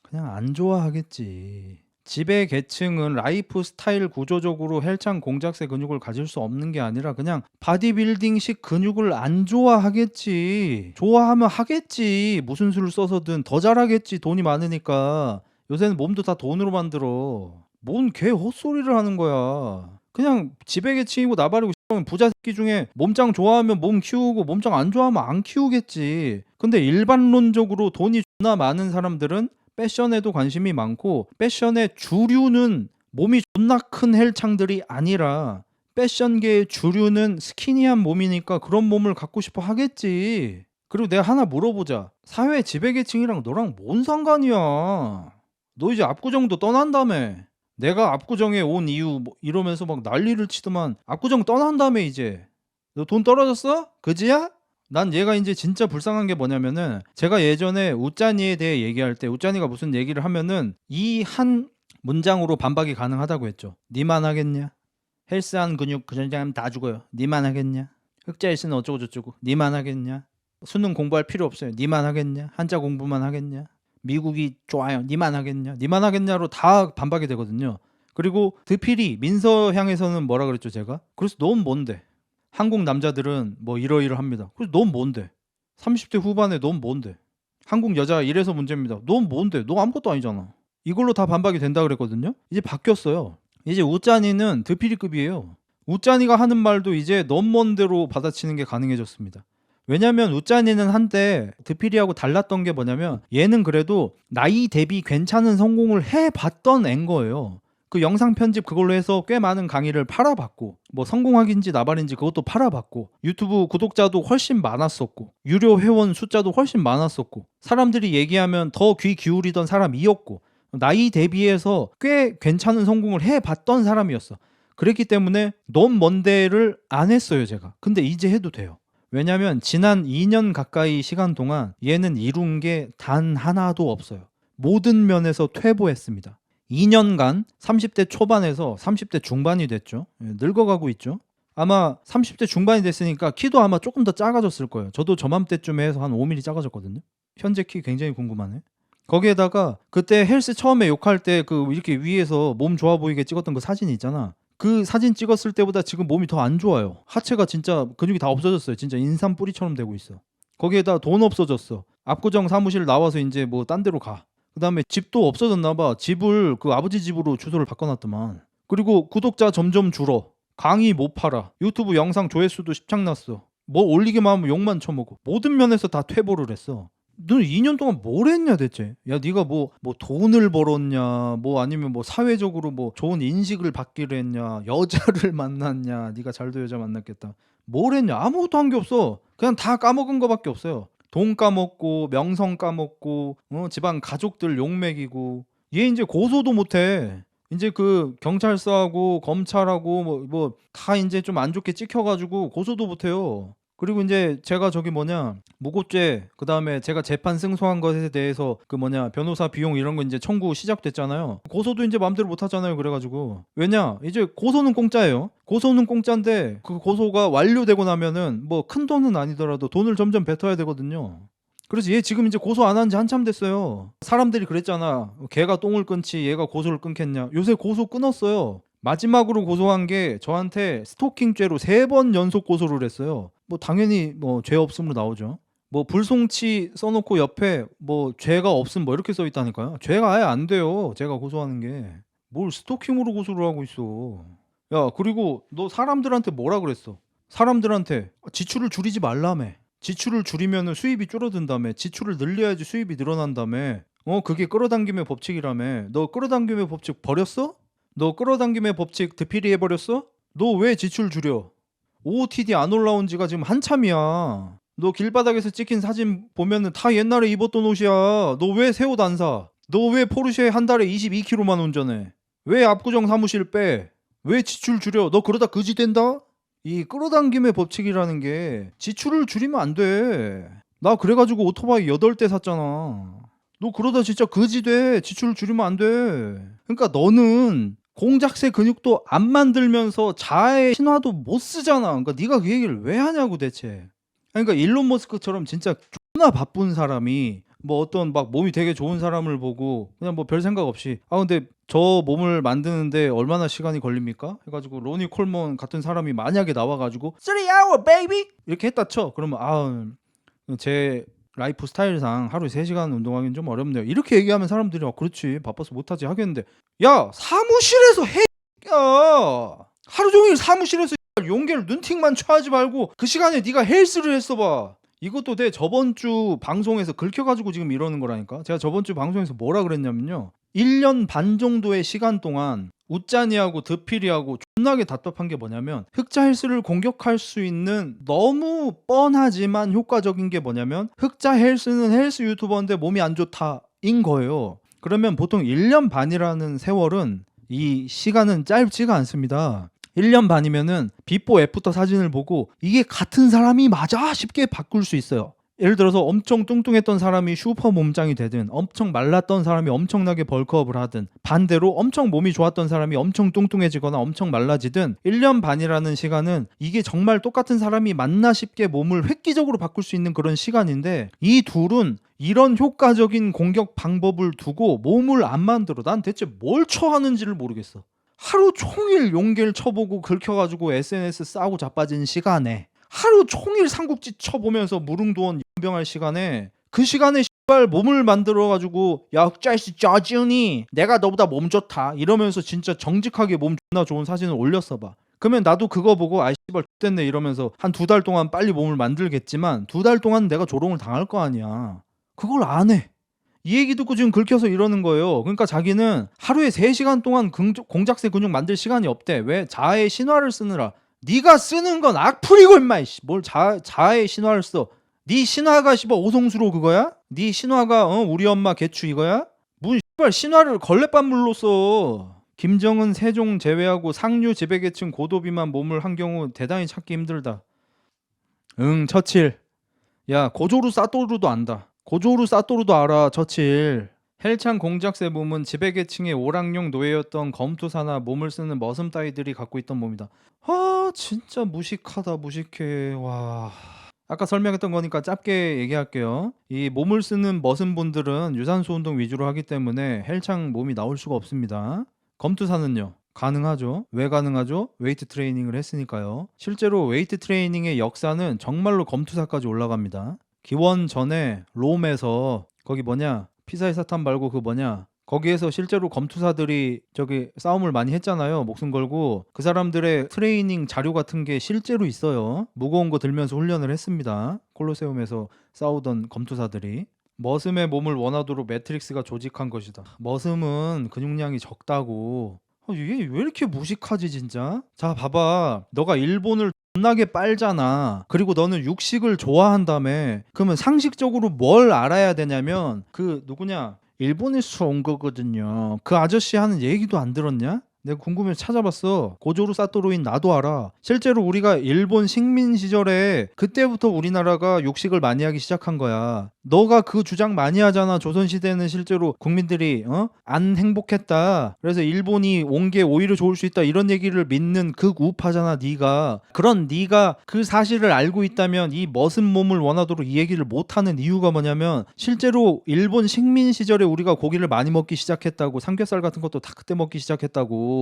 그냥 안 좋아하겠지. 지배계층은 라이프 스타일 구조적으로 헬창 공작새 근육을 가질 수 없는 게 아니라 그냥 바디빌딩식 근육을 안 좋아하겠지. 좋아하면 하겠지. 무슨 수를 써서든 더 잘하겠지. 돈이 많으니까. 요새는 몸도 다 돈으로 만들어. 뭔 개 헛소리를 하는 거야. 그냥 지배계층이고 나발이고 부자 새끼 중에 몸짱 좋아하면 몸 키우고 몸짱 안 좋아하면 안 키우겠지. 근데 일반론적으로 돈이 존나 많은 사람들은 패션에도 관심이 많고 패션의 주류는 몸이 존나 큰 헬창들이 아니라 패션계의 주류는 스키니한 몸이니까 그런 몸을 갖고 싶어 하겠지. 그리고 내가 하나 물어보자. 사회 지배계층이랑 너랑 뭔 상관이야? 너 이제 압구정도 떠난다며. 내가 압구정에 온 이유 뭐 이러면서 막 난리를 치더만 압구정 떠난다며 이제. 너 돈 떨어졌어? 그지야? 난 얘가 이제 진짜 불쌍한 게 뭐냐면은 제가 예전에 우짜니에 대해 얘기할 때 우짜니가 무슨 얘기를 하면은 이 한 문장으로 반박이 가능하다고 했죠. 니만 하겠냐? 헬스한 근육 그 전장하면 다 죽어요. 니만 하겠냐? 흑자 헬스는 어쩌고 저쩌고. 니만 하겠냐? 수능 공부할 필요 없어요. 니만 하겠냐? 한자 공부만 하겠냐? 미국이 좋아요. 니만 하겠냐? 니만 하겠냐로 다 반박이 되거든요. 그리고 드필이 민서향에서는 뭐라 그랬죠 제가? 그래서 너무 뭔데? 한국 남자들은 뭐 이러이러합니다. 그래서 너무 뭔데? 30대 후반에 너무 뭔데? 한국 여자 이래서 문제입니다. 너무 뭔데? 너 아무것도 아니잖아. 이걸로 다 반박이 된다 그랬거든요. 이제 바뀌었어요. 이제 우짜니는 드피리급이에요. 우짜니가 하는 말도 이제 너무 먼 대로 받아치는 게 가능해졌습니다. 왜냐면 우짜니는 한때 드피리하고 달랐던 게 뭐냐면 얘는 그래도 나이 대비 괜찮은 성공을 해봤던 앤 거예요. 그 영상 편집 그걸로 해서 꽤 많은 강의를 팔아봤고 뭐 성공학인지 나발인지 그것도 팔아봤고 유튜브 구독자도 훨씬 많았었고 유료 회원 숫자도 훨씬 많았었고 사람들이 얘기하면 더 귀 기울이던 사람이었고 나이 대비해서 꽤 괜찮은 성공을 해봤던 사람이었어. 그랬기 때문에 너무 먼 데를 안 했어요 제가. 근데 이제 해도 돼요. 왜냐면 지난 2년 가까이 시간 동안 얘는 이룬 게 단 하나도 없어요. 모든 면에서 퇴보했습니다. 2년간 30대 초반에서 30대 중반이 됐죠. 늙어가고 있죠. 아마 30대 중반이 됐으니까 키도 아마 조금 더 작아졌을 거예요. 저도 저맘때쯤에 해서 한 5mm 작아졌거든요. 현재 키 굉장히 궁금하네. 거기에다가 그때 헬스 처음에 욕할 때 그 이렇게 위에서 몸 좋아 보이게 찍었던 그 사진이 있잖아. 그 사진 찍었을 때보다 지금 몸이 더 안 좋아요. 하체가 진짜 근육이 다 없어졌어요. 진짜 인삼 뿌리처럼 되고 있어. 거기에다 돈 없어졌어. 압구정 사무실 나와서 이제 뭐 딴 데로 가. 그 다음에 집도 없어졌나 봐. 집을 그 아버지 집으로 주소를 바꿔놨더만. 그리고 구독자 점점 줄어. 강의 못 팔아. 유튜브 영상 조회수도 십창났어. 뭐 올리기만 하면 욕만 쳐먹고. 모든 면에서 다 퇴보를 했어. 너 2년 동안 뭘 했냐 대체? 야 네가 뭐 돈을 벌었냐? 뭐 아니면 뭐 사회적으로 뭐 좋은 인식을 받기로 했냐? 여자를 만났냐? 네가 잘도 여자 만났겠다. 뭘 했냐? 아무것도 한 게 없어. 그냥 다 까먹은 거밖에 없어요. 돈 까먹고 명성 까먹고 집안 가족들 욕먹이고 얘 이제 고소도 못해. 이제 그 경찰서하고 검찰하고 뭐 다 이제 좀 안 좋게 찍혀가지고 고소도 못해요. 그리고 이제 제가 저기 무고죄 그다음에 제가 재판 승소한 것에 대해서 변호사 비용 이런 거 이제 청구 시작됐잖아요. 고소도 이제 마음대로 못 하잖아요. 그래가지고 왜냐 이제 고소는 공짜예요. 고소는 공짜인데 그 고소가 완료되고 나면은 뭐 큰 돈은 아니더라도 돈을 점점 뱉어야 되거든요. 그래서 얘 지금 이제 고소 안 한 지 한참 됐어요. 사람들이 그랬잖아. 걔가 똥을 끊지 얘가 고소를 끊겠냐. 요새 고소 끊었어요. 마지막으로 고소한 게 저한테 스토킹죄로 3번 연속 고소를 했어요. 뭐 당연히 뭐 죄 없음으로 나오죠. 뭐 불송치 써놓고 옆에 뭐 죄가 없음 뭐 이렇게 써 있다니까요. 죄가 아예 안 돼요. 제가 고소하는 게. 뭘 스토킹으로 고소를 하고 있어. 야 그리고 너 사람들한테 뭐라 그랬어? 사람들한테 지출을 줄이지 말라며. 지출을 줄이면 수입이 줄어든다며. 지출을 늘려야지 수입이 늘어난다며. 그게 끌어당김의 법칙이라며. 너 끌어당김의 법칙 버렸어? 너 끌어당김의 법칙 되필이 해버렸어? 너 왜 지출 줄여? OOTD 안 올라온 지가 지금 한참이야. 너 길바닥에서 찍힌 사진 보면은 다 옛날에 입었던 옷이야. 너 왜 새 옷 안 사? 너 왜 포르쉐 한 달에 22km만 운전해? 왜 압구정 사무실 빼? 왜 지출 줄여? 너 그러다 그지 된다? 이 끌어당김의 법칙이라는 게 지출을 줄이면 안 돼. 나 그래가지고 오토바이 8대 샀잖아. 너 그러다 진짜 그지 돼. 지출을 줄이면 안 돼. 그러니까 너는 공작새 근육도 안 만들면서 자아의 신화도 못 쓰잖아. 그러니까 네가 그 얘기를 왜 하냐고 대체. 그러니까 일론 머스크처럼 진짜 존나 바쁜 사람이 뭐 어떤 막 몸이 되게 좋은 사람을 보고 그냥 뭐 별 생각 없이 근데 저 몸을 만드는데 얼마나 시간이 걸립니까? 해가지고 로니 콜먼 같은 사람이 만약에 나와가지고 3 hour baby 이렇게 했다 쳐. 그러면 제 라이프 스타일상 하루에 3시간 운동하기는 좀 어렵네요. 이렇게 얘기하면 사람들이 그렇지 바빠서 못하지 하겠는데 야 사무실에서 해. 야 하루 종일 사무실에서 용계를 눈팅만 쳐하지 말고 그 시간에 네가 헬스를 했어봐. 이것도 내 저번 주 방송에서 긁혀가지고 지금 이러는 거라니까. 제가 저번 주 방송에서 뭐라 그랬냐면요 1년 반 정도의 시간 동안 우짜니하고 드피리하고 존나게 답답한 게 뭐냐면 흑자 헬스를 공격할 수 있는 너무 뻔하지만 효과적인 게 뭐냐면 흑자 헬스는 헬스 유튜버인데 몸이 안 좋다인 거예요. 그러면 보통 1년 반이라는 세월은 이 시간은 짧지가 않습니다. 1년 반이면은 비포 애프터 사진을 보고 이게 같은 사람이 맞아 쉽게 바꿀 수 있어요. 예를 들어서 엄청 뚱뚱했던 사람이 슈퍼 몸짱이 되든, 엄청 말랐던 사람이 엄청나게 벌크업을 하든, 반대로 엄청 몸이 좋았던 사람이 엄청 뚱뚱해지거나 엄청 말라지든 1년 반이라는 시간은 이게 정말 똑같은 사람이 맞나 싶게 몸을 획기적으로 바꿀 수 있는 그런 시간인데, 이 둘은 이런 효과적인 공격 방법을 두고 몸을 안 만들어. 난 대체 뭘 쳐하는지를 모르겠어. 하루 종일 용계를 쳐보고 긁혀가지고 SNS 싸우고 자빠진 시간에, 하루 종일 삼국지 쳐보면서 무릉도원 연병할 시간에, 그 시간에 씨발 몸을 만들어가지고 야 짜이씨 짜지니 내가 너보다 몸 좋다 이러면서 진짜 정직하게 몸 존나 좋은 사진을 올렸어봐. 그러면 나도 그거 보고 아이 씨발 X됐네 이러면서 한 2달 동안 빨리 몸을 만들겠지만 2달 동안 내가 조롱을 당할 거 아니야. 그걸 안 해. 이 얘기 듣고 지금 긁혀서 이러는 거예요. 그러니까 자기는 하루에 3시간 동안 공작새 근육 만들 시간이 없대. 왜? 자아의 신화를 쓰느라. 네가 쓰는 건 악플이고 임마. 뭘 자아의 신화를 써. 네 신화가 씨발 오송수로 그거야? 네 신화가 우리 엄마 개추 이거야? 뭔 씨발 신화를 걸레밥물로 써. 김정은 세종 제외하고 상류 지배계층 고도비만 몸을 한 경우 대단히 찾기 힘들다. 응, 처칠. 야, 고조루 사토루도 안다. 고조루 사토루도 알아, 처칠. 헬창 공작새 몸은 지배계층의 오락용 노예였던 검투사나 몸을 쓰는 머슴 따위들이 갖고 있던 몸이다. 아, 진짜 무식하다, 무식해. 와. 아까 설명했던 거니까 짧게 얘기할게요. 이 몸을 쓰는 머슴분들은 유산소 운동 위주로 하기 때문에 헬창 몸이 나올 수가 없습니다. 검투사는요? 가능하죠. 왜 가능하죠? 웨이트 트레이닝을 했으니까요. 실제로 웨이트 트레이닝의 역사는 정말로 검투사까지 올라갑니다. 기원 전에 롬에서 거기 뭐냐 피사의 사탄 말고 그 뭐냐 거기에서 실제로 검투사들이 저기 싸움을 많이 했잖아요. 목숨 걸고. 그 사람들의 트레이닝 자료 같은 게 실제로 있어요. 무거운 거 들면서 훈련을 했습니다. 콜로세움에서 싸우던 검투사들이. 머슴의 몸을 원하도록 매트릭스가 조직한 것이다. 머슴은 근육량이 적다고. 이게 왜 이렇게 무식하지 진짜? 자 봐봐, 너가 일본을 존나게 빨잖아. 그리고 너는 육식을 좋아한다며. 그러면 상식적으로 뭘 알아야 되냐면 그 누구냐 일본에서 온 거거든요. 그 아저씨 하는 얘기도 안 들었냐? 내가 궁금해서 찾아봤어. 고조루 사토루인 나도 알아. 실제로 우리가 일본 식민 시절에 그때부터 우리나라가 육식을 많이 하기 시작한 거야. 너가 그 주장 많이 하잖아. 조선시대는 실제로 국민들이 안 행복했다. 그래서 일본이 온 게 오히려 좋을 수 있다. 이런 얘기를 믿는 극우파잖아 네가. 그런 네가 그 사실을 알고 있다면 이 머슴 몸을 원하도록 이 얘기를 못하는 이유가 뭐냐면 실제로 일본 식민 시절에 우리가 고기를 많이 먹기 시작했다고. 삼겹살 같은 것도 다 그때 먹기 시작했다고.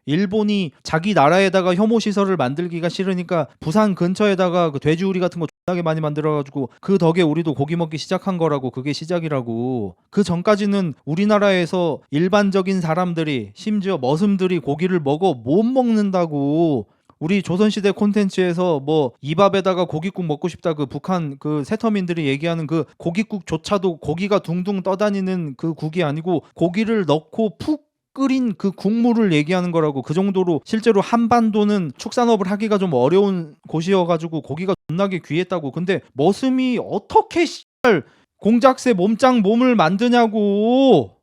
일본이 자기 나라에다가 혐오 시설을 만들기가 싫으니까 부산 근처에다가 그 돼지우리 같은 거 존나게 많이 만들어가지고 그 덕에 우리도 고기 먹기 시작한 거라고. 그게 시작이라고. 그 전까지는 우리나라에서 일반적인 사람들이 심지어 머슴들이 고기를 먹어 못 먹는다고. 우리 조선시대 콘텐츠에서 뭐 이 밥에다가 고깃국 먹고 싶다 그 북한 그 세터민들이 얘기하는 그 고깃국조차도 고기가 둥둥 떠다니는 그 국이 아니고 고기를 넣고 푹 끓인 그 국물을 얘기하는 거라고. 그 정도로 실제로 한반도는 축산업을 하기가 좀 어려운 곳이어가지고 고기가 존나게 귀했다고. 근데 머슴이 어떻게 씨발 공작새 몸짱 몸을 만드냐고.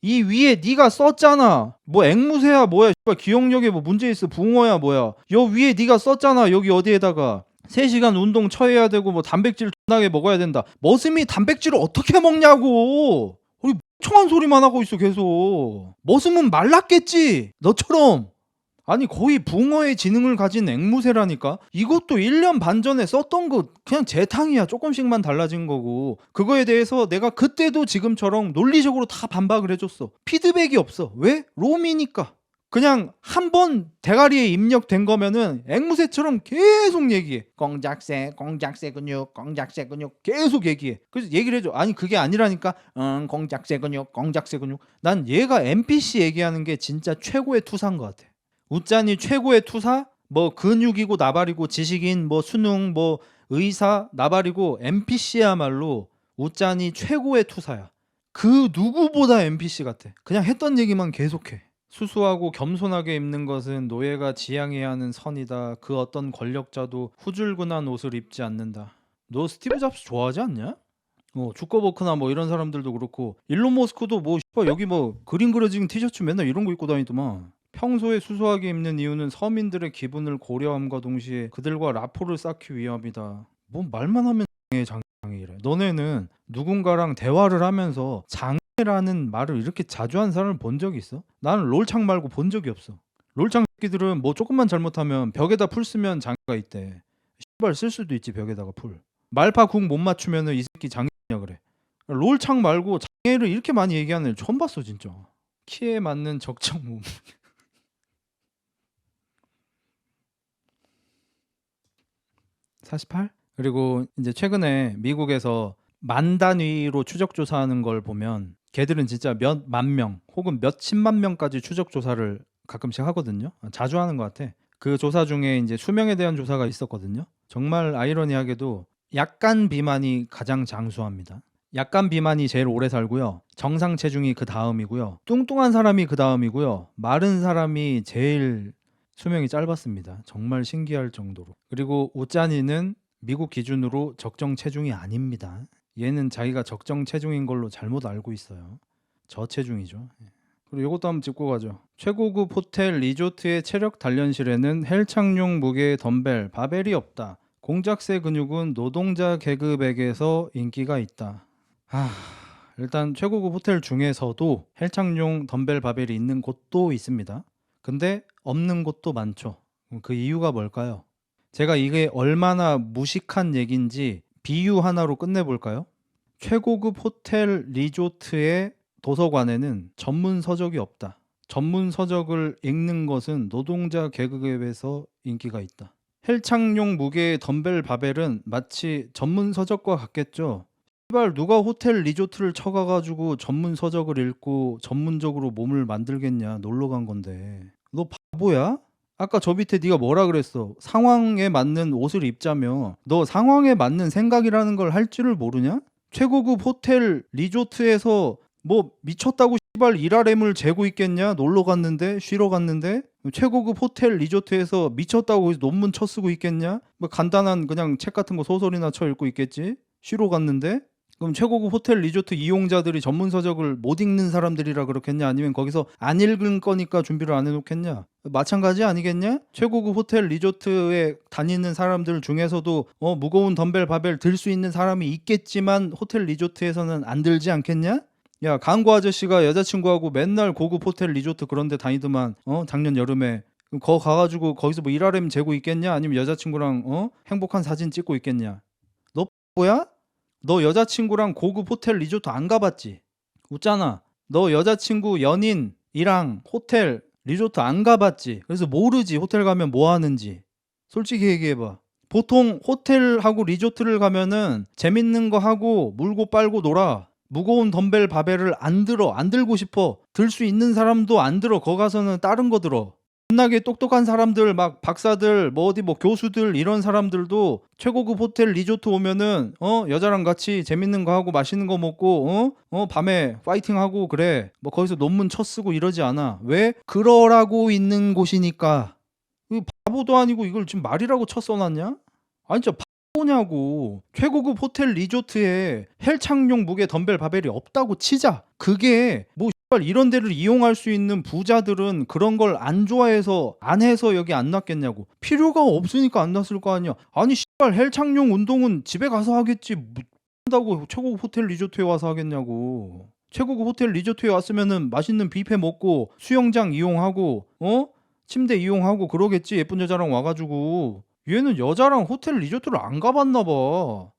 이 위에 네가 썼잖아. 뭐 앵무새야 뭐야 씨발 기억력에 뭐 문제 있어 붕어야 뭐야. 여 위에 네가 썼잖아. 여기 어디에다가 3시간 운동 처해야 되고 뭐 단백질 존나게 먹어야 된다. 머슴이 단백질을 어떻게 먹냐고. 우리 멍청한 소리만 하고 있어 계속. 머슴은 말랐겠지 너처럼. 아니 거의 붕어의 지능을 가진 앵무새라니까. 이것도 1년 반 전에 썼던 거 그냥 재탕이야. 조금씩만 달라진 거고. 그거에 대해서 내가 그때도 지금처럼 논리적으로 다 반박을 해줬어. 피드백이 없어. 왜? 롬이니까. 그냥 한 번 대가리에 입력된 거면은 앵무새처럼 계속 얘기해. 공작새 근육 공작새 근육 계속 얘기해. 그래서 얘기를 해줘. 아니 그게 아니라니까. 공작새 근육 공작새 근육. 난 얘가 NPC 얘기하는 게 진짜 최고의 투사인 것 같아. 웃자니 최고의 투사? 뭐 근육이고 나발이고 지식인 뭐 수능 뭐 의사 나발이고 NPC야말로 웃자니 최고의 투사야. 그 누구보다 NPC 같아. 그냥 했던 얘기만 계속해. 수수하고 겸손하게 입는 것은 노예가 지향해야 하는 선이다. 그 어떤 권력자도 후줄근한 옷을 입지 않는다. 너 스티브 잡스 좋아하지 않냐? 주커버크나 뭐 이런 사람들도 그렇고 일론 머스크도 뭐 여기 뭐 그림 그려진 티셔츠 맨날 이런 거 입고 다니더만. 평소에 수수하게 입는 이유는 서민들의 기분을 고려함과 동시에 그들과 라포를 쌓기 위함이다. 뭐 말만 하면 장애이래. 너네는 누군가랑 대화를 하면서 장애라는 말을 이렇게 자주 한 사람을 본 적이 있어? 나는 롤창 말고 본 적이 없어. 롤창 새끼들은 뭐 조금만 잘못하면 벽에다 풀 쓰면 장애가 있대. 씨발 쓸 수도 있지 벽에다가 풀. 말파 궁 못 맞추면은 이 새끼 장애냐 그래. 롤창 말고 장애를 이렇게 많이 얘기하는 애 처음 봤어 진짜. 키에 맞는 적정 몸. 48? 그리고 이제 최근에 미국에서 만 단위로 추적 조사하는 걸 보면 걔들은 진짜 몇 만 명 혹은 몇 십만 명까지 추적 조사를 가끔씩 하거든요. 자주 하는 것 같아. 그 조사 중에 이제 수명에 대한 조사가 있었거든요. 정말 아이러니하게도 약간 비만이 가장 장수합니다. 약간 비만이 제일 오래 살고요. 정상 체중이 그 다음이고요. 뚱뚱한 사람이 그 다음이고요. 마른 사람이 제일 수명이 짧았습니다. 정말 신기할 정도로. 그리고 우짜니는 미국 기준으로 적정 체중이 아닙니다. 얘는 자기가 적정 체중인 걸로 잘못 알고 있어요. 저체중이죠. 그리고 이것도 한번 짚고 가죠. 최고급 호텔 리조트의 체력 단련실에는 헬창용 무게의 덤벨, 바벨이 없다. 공작새 근육은 노동자 계급에게서 인기가 있다. 일단 최고급 호텔 중에서도 헬창용 덤벨 바벨이 있는 곳도 있습니다. 근데 없는 곳도 많죠. 그 이유가 뭘까요? 제가 이게 얼마나 무식한 얘기인지 비유 하나로 끝내볼까요? 최고급 호텔 리조트의 도서관에는 전문 서적이 없다. 전문 서적을 읽는 것은 노동자 계급에서 인기가 있다. 헬창용 무게의 덤벨 바벨은 마치 전문 서적과 같겠죠. 씨발 누가 호텔 리조트를 쳐가가지고 전문 서적을 읽고 전문적으로 몸을 만들겠냐. 놀러 간 건데. 너 바보야? 아까 저 밑에 네가 뭐라 그랬어? 상황에 맞는 옷을 입자며. 너 상황에 맞는 생각이라는 걸 할 줄을 모르냐? 최고급 호텔 리조트에서 뭐 미쳤다고 씨발 일RM을 재고 있겠냐? 놀러 갔는데 쉬러 갔는데 최고급 호텔 리조트에서 미쳤다고 거기서 논문 쳐 쓰고 있겠냐? 뭐 간단한 그냥 책 같은 거 소설이나 쳐 읽고 있겠지? 쉬러 갔는데 그럼 최고급 호텔 리조트 이용자들이 전문 서적을 못 읽는 사람들이라 그렇겠냐? 아니면 거기서 안 읽은 거니까 준비를 안 해놓겠냐? 마찬가지 아니겠냐? 최고급 호텔 리조트에 다니는 사람들 중에서도 무거운 덤벨 바벨 들 수 있는 사람이 있겠지만 호텔 리조트에서는 안 들지 않겠냐? 야 강구 아저씨가 여자친구하고 맨날 고급 호텔 리조트 그런 데 다니더만 작년 여름에 거 가가지고 거기서 뭐 일RM 재고 있겠냐? 아니면 여자친구랑 행복한 사진 찍고 있겠냐? 너 뭐야? 너 여자친구랑 고급 호텔 리조트 안 가봤지? 웃잖아. 너 여자친구 연인이랑 호텔 리조트 안 가봤지? 그래서 모르지 호텔 가면 뭐 하는지. 솔직히 얘기해봐. 보통 호텔하고 리조트를 가면은 재밌는 거 하고 물고 빨고 놀아. 무거운 덤벨 바벨을 안 들고 싶어. 들 수 있는 사람도 안 들어. 거 가서는 다른 거 들어. 겁나게 똑똑한 사람들 막 박사들 뭐 어디 뭐 교수들 이런 사람들도 최고급 호텔 리조트 오면은 여자랑 같이 재밌는 거 하고 맛있는 거 먹고 밤에 파이팅 하고 그래. 뭐 거기서 논문 쳐 쓰고 이러지 않아. 왜? 그러라고 있는 곳이니까. 이 바보도 아니고 이걸 지금 말이라고 쳐 써놨냐? 아니 진짜 바보냐고. 최고급 호텔 리조트에 헬창용 무게 덤벨 바벨이 없다고 치자. 그게 뭐 이런 데를 이용할 수 있는 부자들은 그런 걸 안 좋아해서 안 해서 여기 안 놨겠냐고. 필요가 없으니까 안 놨을 거 아니야. 아니 씨발 헬창용 운동은 집에 가서 하겠지. 뭐 한다고 최고급 호텔 리조트에 와서 하겠냐고. 최고급 호텔 리조트에 왔으면은 맛있는 뷔페 먹고 수영장 이용하고 침대 이용하고 그러겠지. 예쁜 여자랑 와가지고. 얘는 여자랑 호텔 리조트를 안 가봤나 봐.